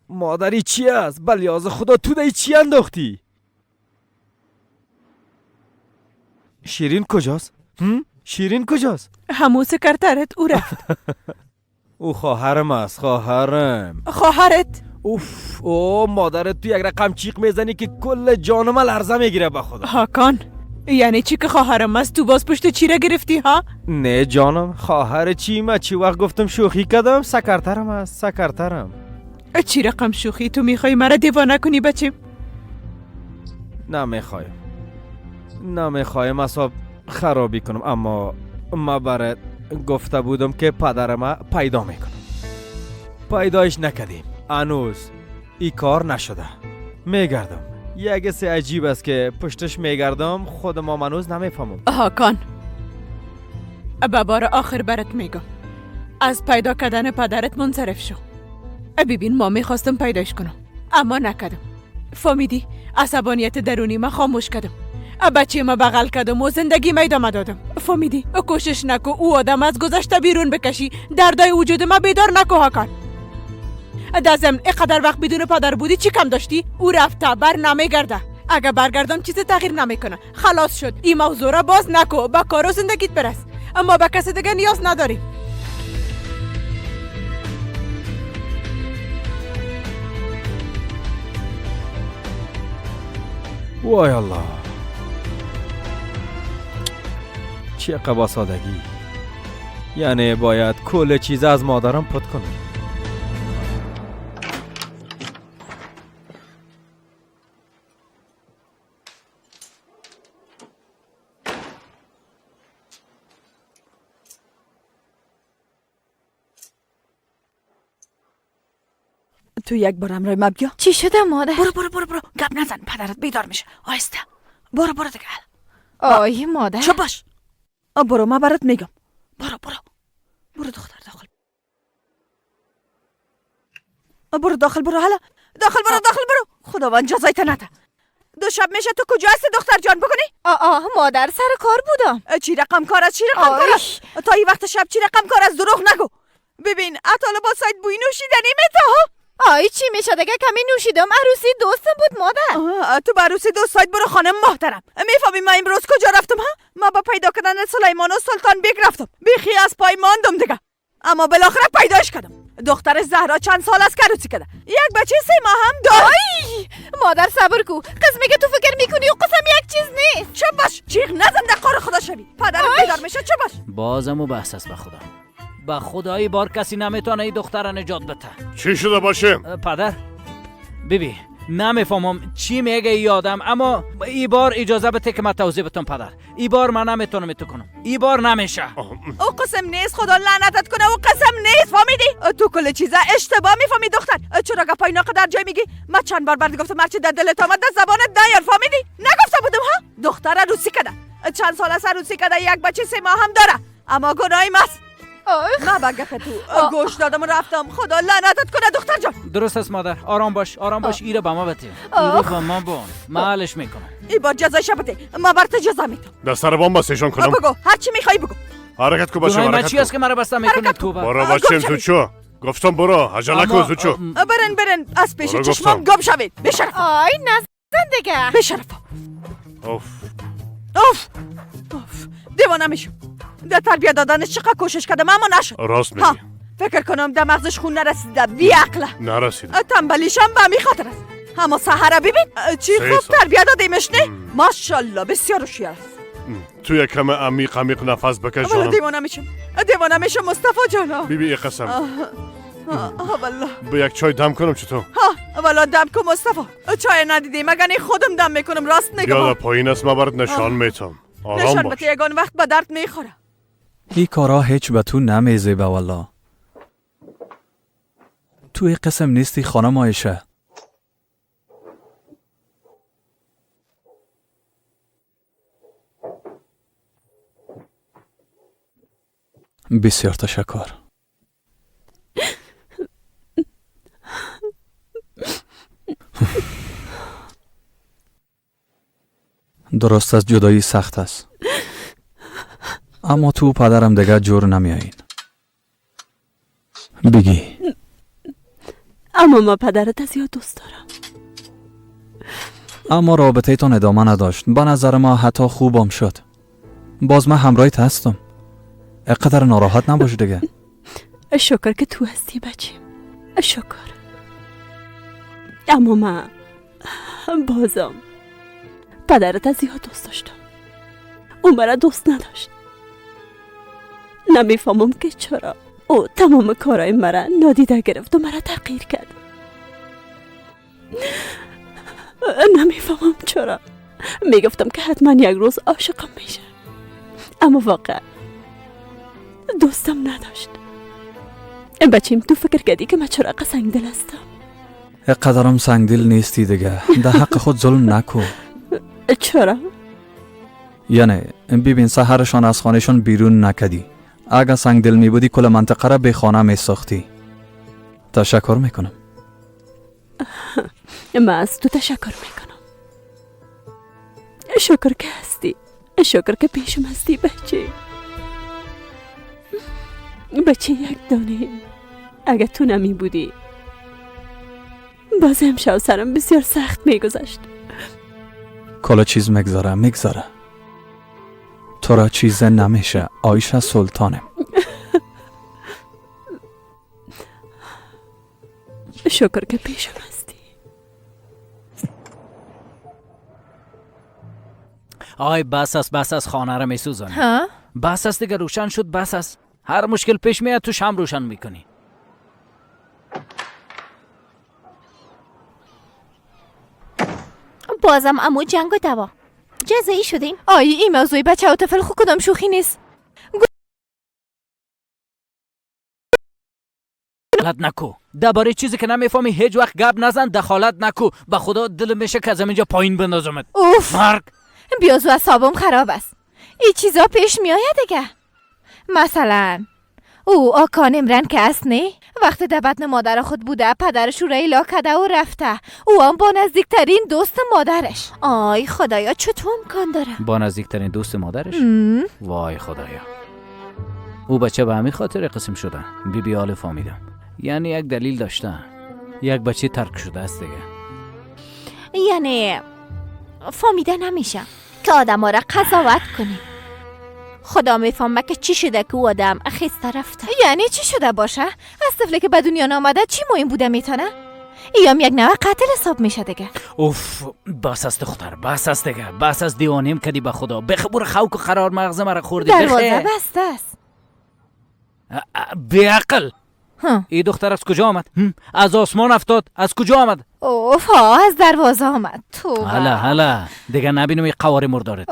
مادری چی است؟ بلیاز خدا تو دایی چی انداختی؟ شیرین کجاست؟ شیرین کجاست؟ همون سکرترت او رفت. او خواهرم است. خواهرت؟ او مادرت تو یک رقم چیق میزنی که کل جانم لرزه میگیره به خدا. هاکان یعنی چی که خواهرم است؟ تو باز پشت چی را گرفتی ها؟ نه جانم، خواهر چی؟ من چی وقت گفتم شوخی کردم؟ سکرترم است، سکرترم. چی رقم شوخی؟ تو میخوای مرا دیوانه کنی بچیم؟ نمیخوایم اصاب خرابی کنم، اما ما برات گفته بودم که پدرم پیدا میکنم. پیدایش نکردیم. هنوز ای کار نشده. میگردم. یک سه عجیب است که پشتش میگردم خودم هنوز نمیفهمم. هاکان به بار آخر برات میگم، از پیدا کردن پدرت منصرف شو. ببین ما میخواستم پیداش کنم اما نکردم. فهمیدی؟ عصبانیت درونی ما خاموش کردم. بچه ما بغل کردم و زندگی ما ادامه دادم. فهمیدی؟ کوشش نکو او آدم از گذشته بیرون بکشی. دردای وجود ما بیدار نکو هاکان. در ضمن اقدر وقت بدون پدر بودی چی کم داشتی؟ او رفته بر نمیگرده. اگه برگردم چیزی تغییر نمیکنه. خلاص شد. این موضوع را باز نکو. با کار و زندگیت برس. اما به کسی دیگه نیاز نداری. وای الله، چه قبا سادگی. یعنی باید کل چیز از مادرم پت کنم. تو یک بار امرای ما بیا. چی شده مادر؟ برو گپ نزن، پدرت بیدار میشه. آهسته برو دیگه. آی مادر چپ باش. برو ما برات میگم. برو دختر داخل. برو داخل. برو حالا داخل برو. خداوند جزایت نده. 2 شب میشه تو کجا هستی دختر جان؟ بکنی؟ مادر سر کار بودم. چی رقم کار است؟ تا این وقت شب چی رقم کار است؟ دروغ نگو. ببین اطالا با سایت بوی نوشیدنی میته. آی چی میشه دیگه؟ کمی نوشیدم. عروسی دوستم بود مادر. تو به عروسی دوست برو خانم محترم. میفهمی من امروز کجا رفتم ها؟ ما با پیدا کردن سلیمان و سلطان بیگ رفتم. بیخی از پای ماندم دیگه. اما بالاخره پیداش کردم. دختر زهرا چند سال است که عروسی کرده. یک بچه 3 ماه هم داره. آی مادر صبر کو. قسمی که تو فکر میکنی و قسم یک چیز نیست. چپ باش. جیغ نزن در کار خدا شوی. پدرت بیدار میشه. چپ باش. بازمو بحث است. به خدا با خدایی بار کسی نمیتونه این دختر نجات بده. چی شده باشه؟ پدر ببین نمیفهمم چی میگه ای آدم، اما ای بار اجازه بده که من توضیح بدم. پدر ای بار من نمیتونم کنم. ای بار نمیشه. او قسم نیست. خدا لعنتت کنه. او قسم نیست. فهمیدی؟ تو کل چیزا اشتباه میفهمی دختر. چرا گپای ناقدر جای میگی؟ من چند بار برات گفتم هرچی در دلت آمد در زبانت نیار، فهمیدی؟ نگفته بودم ها؟ دختر روسی کده، چند سال است روسی کده، یک بچه 3 ماه هم داره، اما گناهی ماست. من با گپ تو گوش دادم و رفتم. خدا لعنتت کنه دختر جان. درست است مادر، آرام باش آرام باش. ایره با ما بده، ایره با ما بون، من حلش میکنم. این بار جزایش بده، من برات جزا میدم. دستر بام بسیشون کنم. بگو هر چی میخوای بگو. حرکت کو باشه. من چی است که مرا بسته میکنه تو؟ برو بچم زوچو. گفتم برو، عجله کن زوچو. برن از پیش چشمام گم شوید. بشرف. آی نزن دیگه. بشرف. اوف. دیوانه میشم. در تربیت دادنش چقدر کوشش کردم اما نشد. راست میگی. فکر کنم در مغزش خون نرسیده. بی عقله. نرسیده. تنبلیشم به می خاطر است. اما سحره ببین چی خوب تربیت دادیمش نه؟ ماشاءالله بسیار هوشیار است. تو یک کم عمیق نفس بکش جانم. دیوانه میشم مصطفی جانم. بیبی ای قسم. والله. به یک چای دم کنم چطور؟ والا دم کن مصطفی. چای ندیدی مگه نه خودم دم میکنم. راست نگم. یاد پایین است من برات نشان میتم. آرام باش. نشان یگان وقت به درد میخوره. این کارا هیچ به تو نمیزه به والله. تو این قسم نیستی خانم عایشه. بسیار تشکر. درست است جدایی سخت است، اما تو پدرم دیگه جور نمیایین. بگی. اما من پدرت زیاد دوست دارم. اما رابطه تان ادامه نداشت. به نظر ما حتی خوبم شد. باز من همراهیت هستم. اقدر ناراحت نباش دیگه. شکر که تو هستی بچیم. شکر. اما من بازم پدرت زیاد دوست داشتم. اون مرا دوست نداشت. نمیفهمم که چرا او تمام کارهای مرا نادیده گرفت و مرا تغییر کرد. نمیفهمم چرا. میگفتم که حتما یک روز عاشقم میشه، اما واقعا دوستم نداشت. بچیم تو فکر کردی که من چرا سنگدل هستم؟ اقدرم سنگدل نیستی دیگه. در حق خود ظلم نکو. چرا؟ یعنی ببین سحرشان از خانهشان بیرون نکدی. اگه سنگدل می بودی کل منطقه را به خانه می ساختی. تشکر میکنم. من از تو تشکر میکنم. شکر که هستی. شکر که پیشم هستی بچه. بچه یک دانه. اگه تو نمی بودی باز امشب سرم بسیار سخت میگذشت. کلا چیز میگذاره. تو را چیز نمیشه عایشه سلطانم. شکر که پیشم هستی. آی بس است خانه را میسوزانی. ها؟ بس است دیگه، روشن شد. بس است. هر مشکل پیش میاد تو شم روشن میکنی. بازم امو جنگ و دوا جزایی شدیم. این موضوع بچه و طفل خود کدام شوخی نیست. دخالت نکو. درباره چیزی که نمیفهمی هیچ وقت گپ نزن. دخالت نکو. به خدا دل میشه که از اینجا پایین بندازمت. اوف مرگ. بیازو اعصابم خراب است. این چیزا پیش میآید دیگه. مثلا او آکان امرن که است نه وقتی در بطن مادر خود بوده پدرش او را ایلا کده و رفته. او هم با نزدیکترین دوست مادرش. آی خدایا چطور امکان داره؟ با نزدیکترین دوست مادرش؟ وای خدایا. او بچه به همین خاطر قسم شده. بی حال فهمیدم. یعنی یک دلیل داشته. یک بچه ترک شده است دیگه. یعنی فهمیده نمیشه که آدم ها را قضاوت کنیم. خدا میفهمه که چی شده که او آدم خسته رفته. یعنی چی شده باشه؟ از طفلی که به دنیا نامده چی مهم بوده میتونه؟ ایام یک نوع قتل حساب میشه دیگه. اوف بس است دختر، بس است دیگه. بس است دیوانیم کدی به خدا. بخبور خوک و قرار مغز مرا خوردی. دروازه بسته است. بیعقل. این دختر از کجا آمد؟ از آسمان افتاد. از کجا آمد؟ اوف از دروازه آمد. تو هلا دیگه نبینم یک قواره مردارت.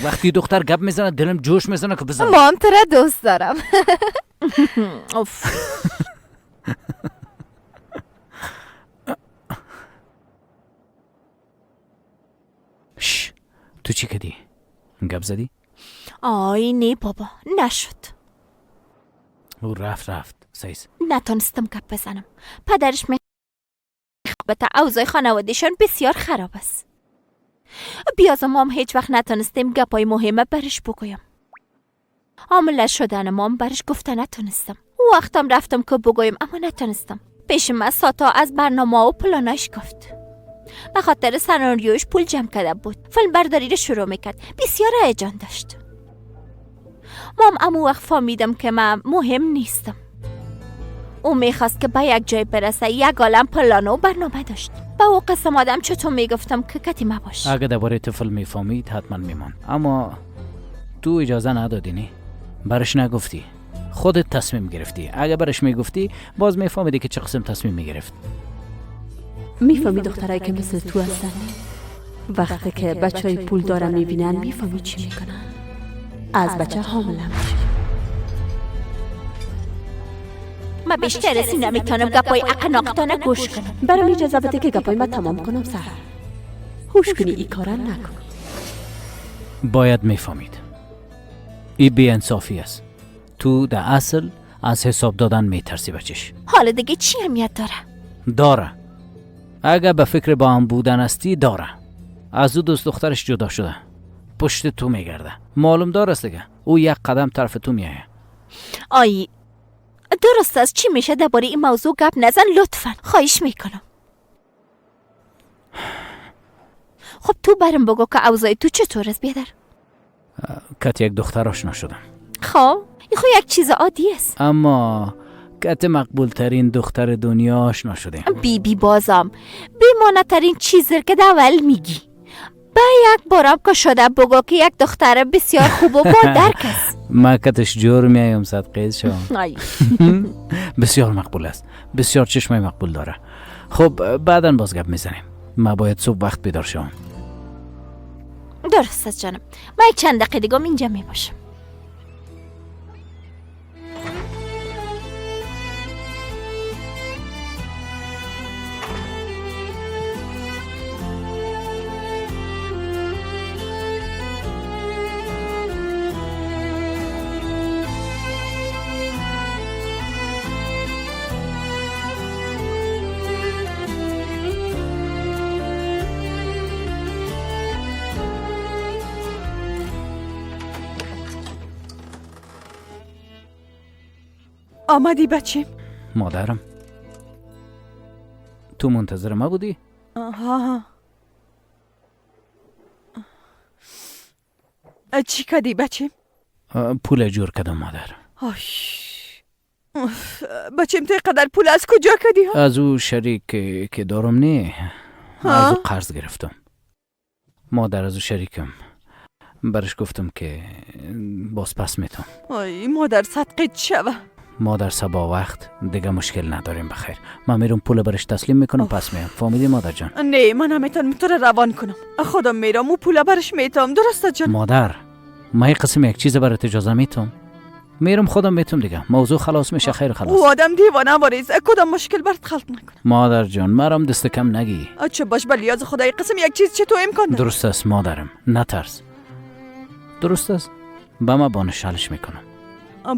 وقتی دختر گپ میزنه دلم جوش میزنه که بزنم. ما هم تره دوست دارم. اوف تو چی کردی؟ گپ زدی؟ آی نه بابا نشد. او رفت سیز. نتونستم گپ بزنم. پدرش البته اوضاع خانوادهشان بسیار خراب است. بیازم مام هیچ وقت نتونستیم گپای مهمه برش بگویم. عامل شدن مام برش گفته نتونستم. وقتم رفتم که بگویم اما نتونستم. پیش من ساتا از برنامه و پلانش گفت. به خاطر سناریوش پول جمع کرده بود. فیلم برداری رو شروع میکرد. بسیار هیجان داشت. مام امو وقت فهمیدم که من مهم نیستم. او میخواست که به یک جای برسه. یک عالم پلان و برنامه داشت. به او قسم آدم چطور میگفتم که کتی مباش. اگه درباره طفل میفهمید حتما میمان، اما تو اجازه ندادی نه؟ برش نگفتی، خودت تصمیم گرفتی. اگه برش میگفتی باز میفهمیدی که چه قسم تصمیم میگرفت. میفهمی دخترایی که مثل تو هستن وقتی که بچهای پول دارن میبینن میفهمی چی میکنن. از بچه حامله میشه. من بیشتر از این نمیتونم گپای اقناقتانه گوش کنم. برام اجازه بده که گپای من تمام کنم. سهر هوش کنی ای کارا نکن. باید میفهمید ای بی انصافی است. تو در اصل از حساب دادن میترسی بچش. حالا دیگه چی اهمیت داره. اگه به فکر با هم بودن استی داره. از او دوست دخترش جدا شده، پشت تو میگرده. معلوم دارست دیگه او یک قدم طرف تو میایه. آی درست است. چی میشه درباره این موضوع گپ نزن لطفا، خواهش میکنم. خب تو برم بگو که اوضاع تو چطور است بیادر؟ کت یک دختر آشنا شدم. خب این خو یک چیز عادی است. اما کت مقبول ترین دختر دنیا آشنا شدیم. بی بازم بیمانه ترین چیزی که اول میگی. با یک بارم که شده بگو که یک دختر بسیار خوب و با درک است. ما کتش جور میایم صدقه شما. بسیار مقبول است، بسیار چشمای مقبول داره. خب بعداً باز گپ میزنیم. ما باید صبح وقت بیدار شوم. درست است جانم. من چند دقیقه دیگه اینجا میباشم. آمدی بچیم؟ مادرم تو منتظر ما بودی؟ آها. چی کردی بچیم؟ پول جور کردم مادر. بچیم تو قدر پول از کجا کردی ها؟ از او شریک که دارم نه، از او قرض گرفتم. مادر از او شریکم، برش گفتم که باز پس میتم. آی مادر صدقه شوه. مادر صبا وقت دیگه مشکل نداریم بخیر. من میرم پول برش تسلیم میکنم پس میام. فهمیدی مادر جان؟ نه من نمیتونم تو رو روان کنم. خودم میرم و پول برش میتم. درسته جان؟ مادر من یک قسم یک چیز برات اجازه میتم. میرم خودم میتم دیگه. موضوع خلاص میشه. خیر خلاص. او آدم دیوانه واریز. کدام مشکل برات خلق نکنم. مادر جان مرام دست کم نگی. چه باش بلیاز خدای قسم یک چیز چه تو امکان داره. درست است مادرم، نترس. درست است. با ما بانش حلش میکنم.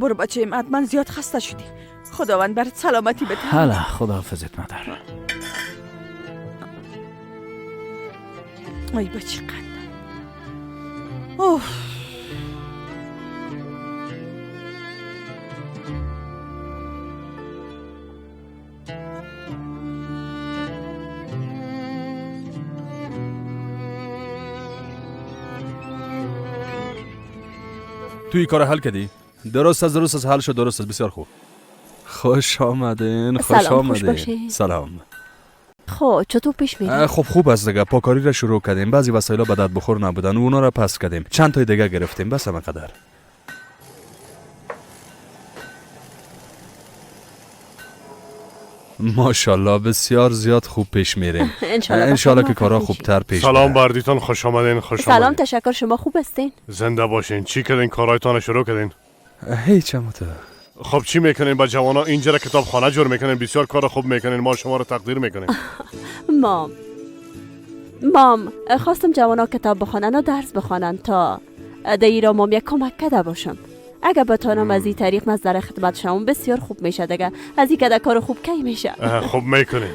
برو بچه‌م حتما زیاد خسته شدی. خداوند برات سلامتی بده. حالا خداحافظت مادر. ای بچه قدم. اوه. تو این کار حل کردی؟ درست است حل شد. درست است. بسیار خوب. خوش آمدین. خوش آمدین. سلام. خب چطور پیش میری؟ خب خوب است دیگه. پاکاری را شروع کردیم. بعضی وسایل به داد بخور نبودن، اونا را پس کردیم. چند تای دیگه گرفتیم. بس همه قدر. ماشاءالله بسیار زیاد خوب پیش میریم. انشالله که کارا خوبتر پیش بره. سلام بردیتان. خوش آمدین. سلام تشکر. شما خوب هستین؟ زنده باشین. چی کردین؟ کارایتان شروع کردین؟ هیچ هم تو. خب چی میکنین با جوانا اینجا را کتابخانه جور میکنین بسیار کار خوب میکنین ما شما رو تقدیر میکنین مام خواستم جوانا کتاب بخوانن و درس بخوانن تا دیرا مام یک کمک کده باشم اگه بتانم از این طریق مصدر خدمت شما بسیار خوب میشه دیگه از این کده کار خوب کی میشه خوب میکنین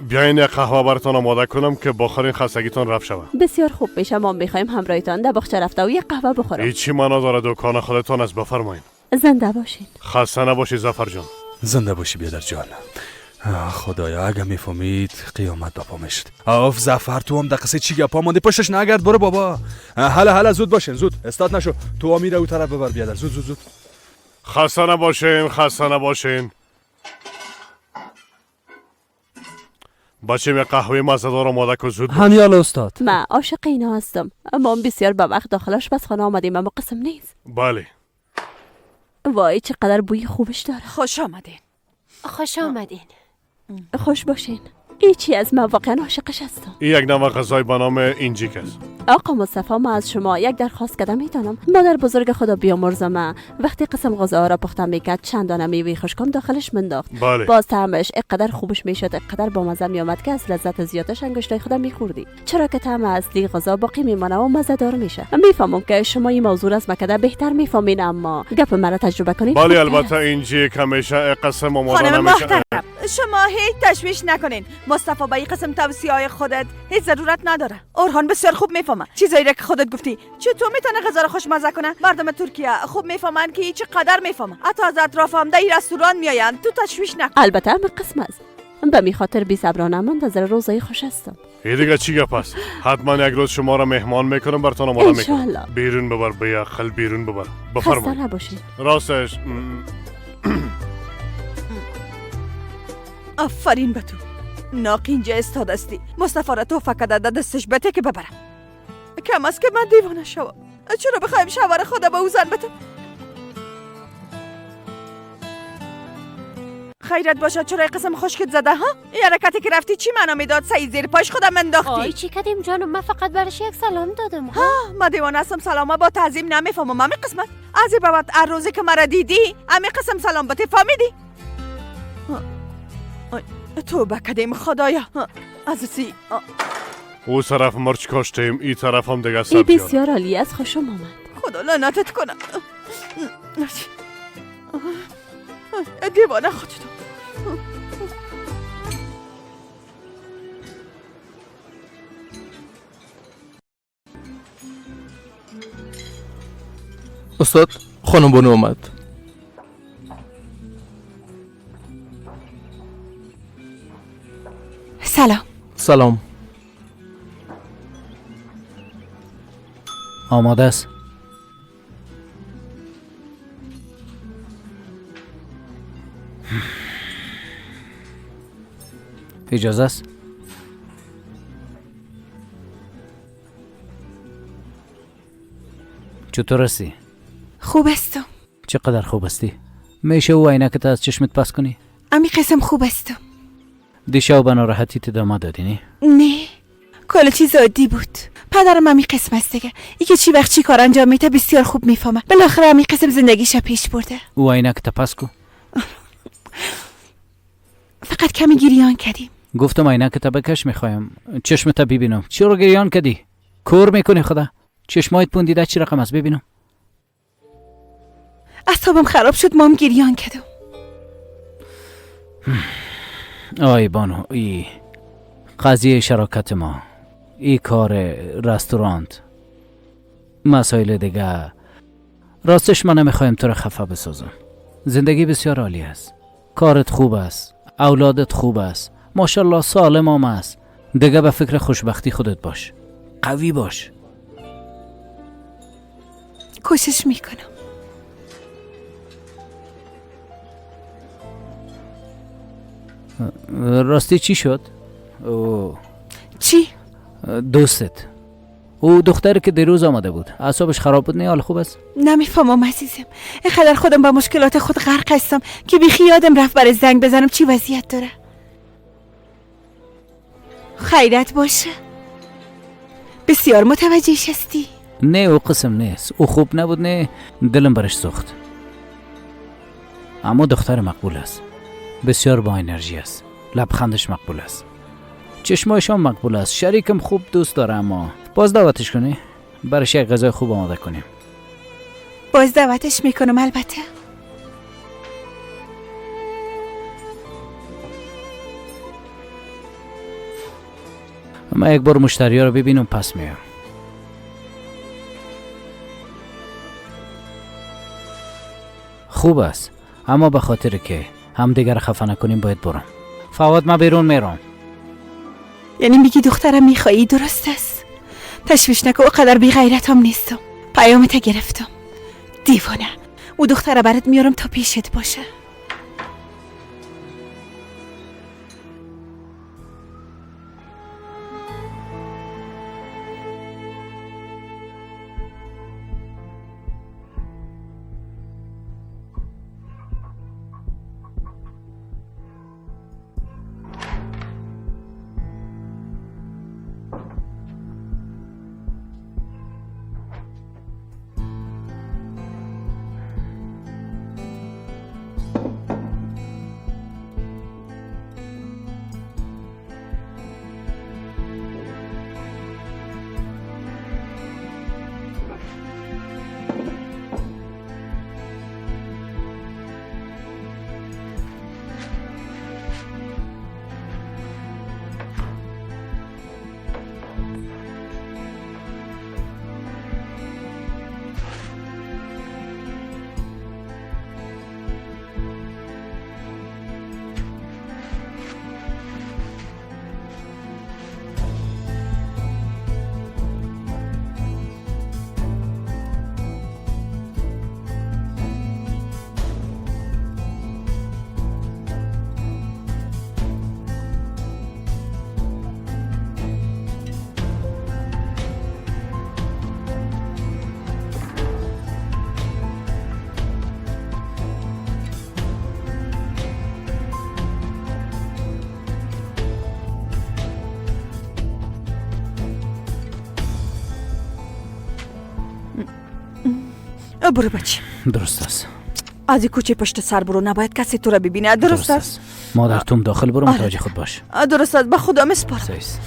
بیاین یک قهوه براتون آماده کنم که بخورین خستگیتون رفت شود بسیار خوب میشه مام میخوایم همراهتان در باغچه رفته و یک قهوه بخورم هیچی معنا داره دکان خودتون از بفرمایین زنده باشین خسته نباشی ظفر جان زنده باشی بیادر جان خدایا اگه میفهمید قیامت بپا میشد آف ظفر تو هم دقیقه چی گپا مانده پشتش نگرد برو بابا حالا زود باشین زود استاد نشو تو میره او طرف ببر بیادر زود خسته نباشین بچه می قهوه مزه‌دار آماده کن زود همیال استاد من عاشق اینا هستم اما بسیار به وقت داخل آشپزخانه آمدیم اما قسم نیست بله وای چقدر بوی خوبش داره خوش آمدین خوش باشین این چی از من واقعا عاشقش هستم این یک نوع غذای به نام اینجیک است آقا مصطفی من از شما یک درخواست کردم میتونم مادر بزرگ خدا بیامرزم وقتی قسم غذا را پخته میکرد چندانه میوه خشکم داخلش منداخت بله. باز طعمش اینقدر خوبش میشد اینقدر با مزه میآمد که از لذت زیادش انگشتای خودم میخوردی چرا که طعم اصلی غذا باقی میمانه و مزه دار میشه میفهمم که شما این موضوع از مکده بهتر میفهمین اما گپ مرا تجربه کنید بله البته اینجیک همیشه قسم آماده نمیشه شما هیچ تشویش نکنین مصطفی با این قسم توصیه‌های خودت هیچ ضرورت نداره اورهان بسیار خوب میفهمه چیزایی را که خودت گفتی چطور میتونه غذا رو خوشمزه کنه مردم ترکیه خوب میفهمن که چقدر میفهمه حتی از اطراف هم در این رستوران میآیند تو تشویش نکن البته همه قسم است به می خاطر بی صبرانه منتظر روزای خوش هستم این دیگه چی گپ است حتما یک روز شما را مهمان میکنم براتون آماده میکنم انشالله بیرون ببر بیا خل بیرون ببر خسته بفرمایید نباشید راستش آفرین به تو ناق اینجا استادستی مصطفی را تو فقط در دستش بده که ببرم کم از که من دیوانه شوم چرا بخوایم شوهر خدا به او زن بده خیرت باشد چرا قسم خشکت زده ها این حرکتی که رفتی چی معنا میداد سعی زیر پاش خودم انداختی آی چی کردیم جانم من فقط برش یک سلام دادم ها ما دیوانه هستم سلامه با تعظیم نمیفهمم امی قسمت از این بابت هر روزی که مرا دیدی امی قسم سلام بتی فهمیدی تو بکدیم خدایا عزیزی او طرف مرچ کاشتیم این طرف هم دیگه این سبزی بسیار عالی است خوشم آمد خدا لعنتت کنه دیوانه خودتو استاد خانم بانو اومد سلام آماده است اجازه است چطور هستی؟ خوب هستم چقدر خوب هستی؟ میشه او عینکت از چشمت پس کنی؟ امی قسم خوب هستم دیشب به ناراحتی ادامه دادی نه؟ نه کل چیز عادی بود پدرم امی قسم است دیگه ای که چی وقت چی کار انجام میده بسیار خوب میفهمه بالاخره امی قسم زندگیش پیش برده او عینکت پس کو فقط کمی گریان کردیم گفتم عینکت بکش میخوایم چشمت ببینم چرا گریان کردی؟ کور میکنی خدا چشمایت پوندیده چی رقم است ببینم اعصابم خراب شد مام گریان کردم آی بانو ای قضیه شراکت ما ای کار رستورانت مسائل دیگه راستش من نمیخوایم تو رو خفه بسازم زندگی بسیار عالی است کارت خوب است اولادت خوب است ماشاءالله سالم هم است دیگه به فکر خوشبختی خودت باش قوی باش کوشش میکنم راستی چی شد؟ چی؟ دوستت او دختری که دیروز آمده بود اعصابش خراب بود نه حال خوب است؟ نمیفهمم عزیزم اینقدر خودم با مشکلات خود غرق هستم که بیخی یادم رفت برای زنگ بزنم چی وضعیت داره خیرت باشه بسیار متوجهش هستی نه او قسم نیست او خوب نبود نه دلم برش سوخت اما دختر مقبول است. بسیار با انرژی است. لبخندش مقبول است. چشمایش هم مقبول است. شریکم خوب دوست داره، اما باز دعوتش کنی برایش یک غذای خوب آماده کنیم. باز دعوتش میکنم البته. اما یک بار مشتری ها رو ببینم پس میام. خوب است، اما به خاطر که هم دیگر خفه نکنیم باید برم. فواد من بیرون میرم. یعنی میگی دخترم میخوایی؟ درست است. تشویش نکن، اقدر بی غیرتم نیستم. پیامت گرفتم. دیوانه. او دختره برات میارم تا پیشت باشه. برو بچه. درست است. از این کوچه پشت سر برو، نباید کسی تو را ببینه. درست است. مادر توم داخل برو، متوجه خود باش. درست است. به خدا مسپار. سیست.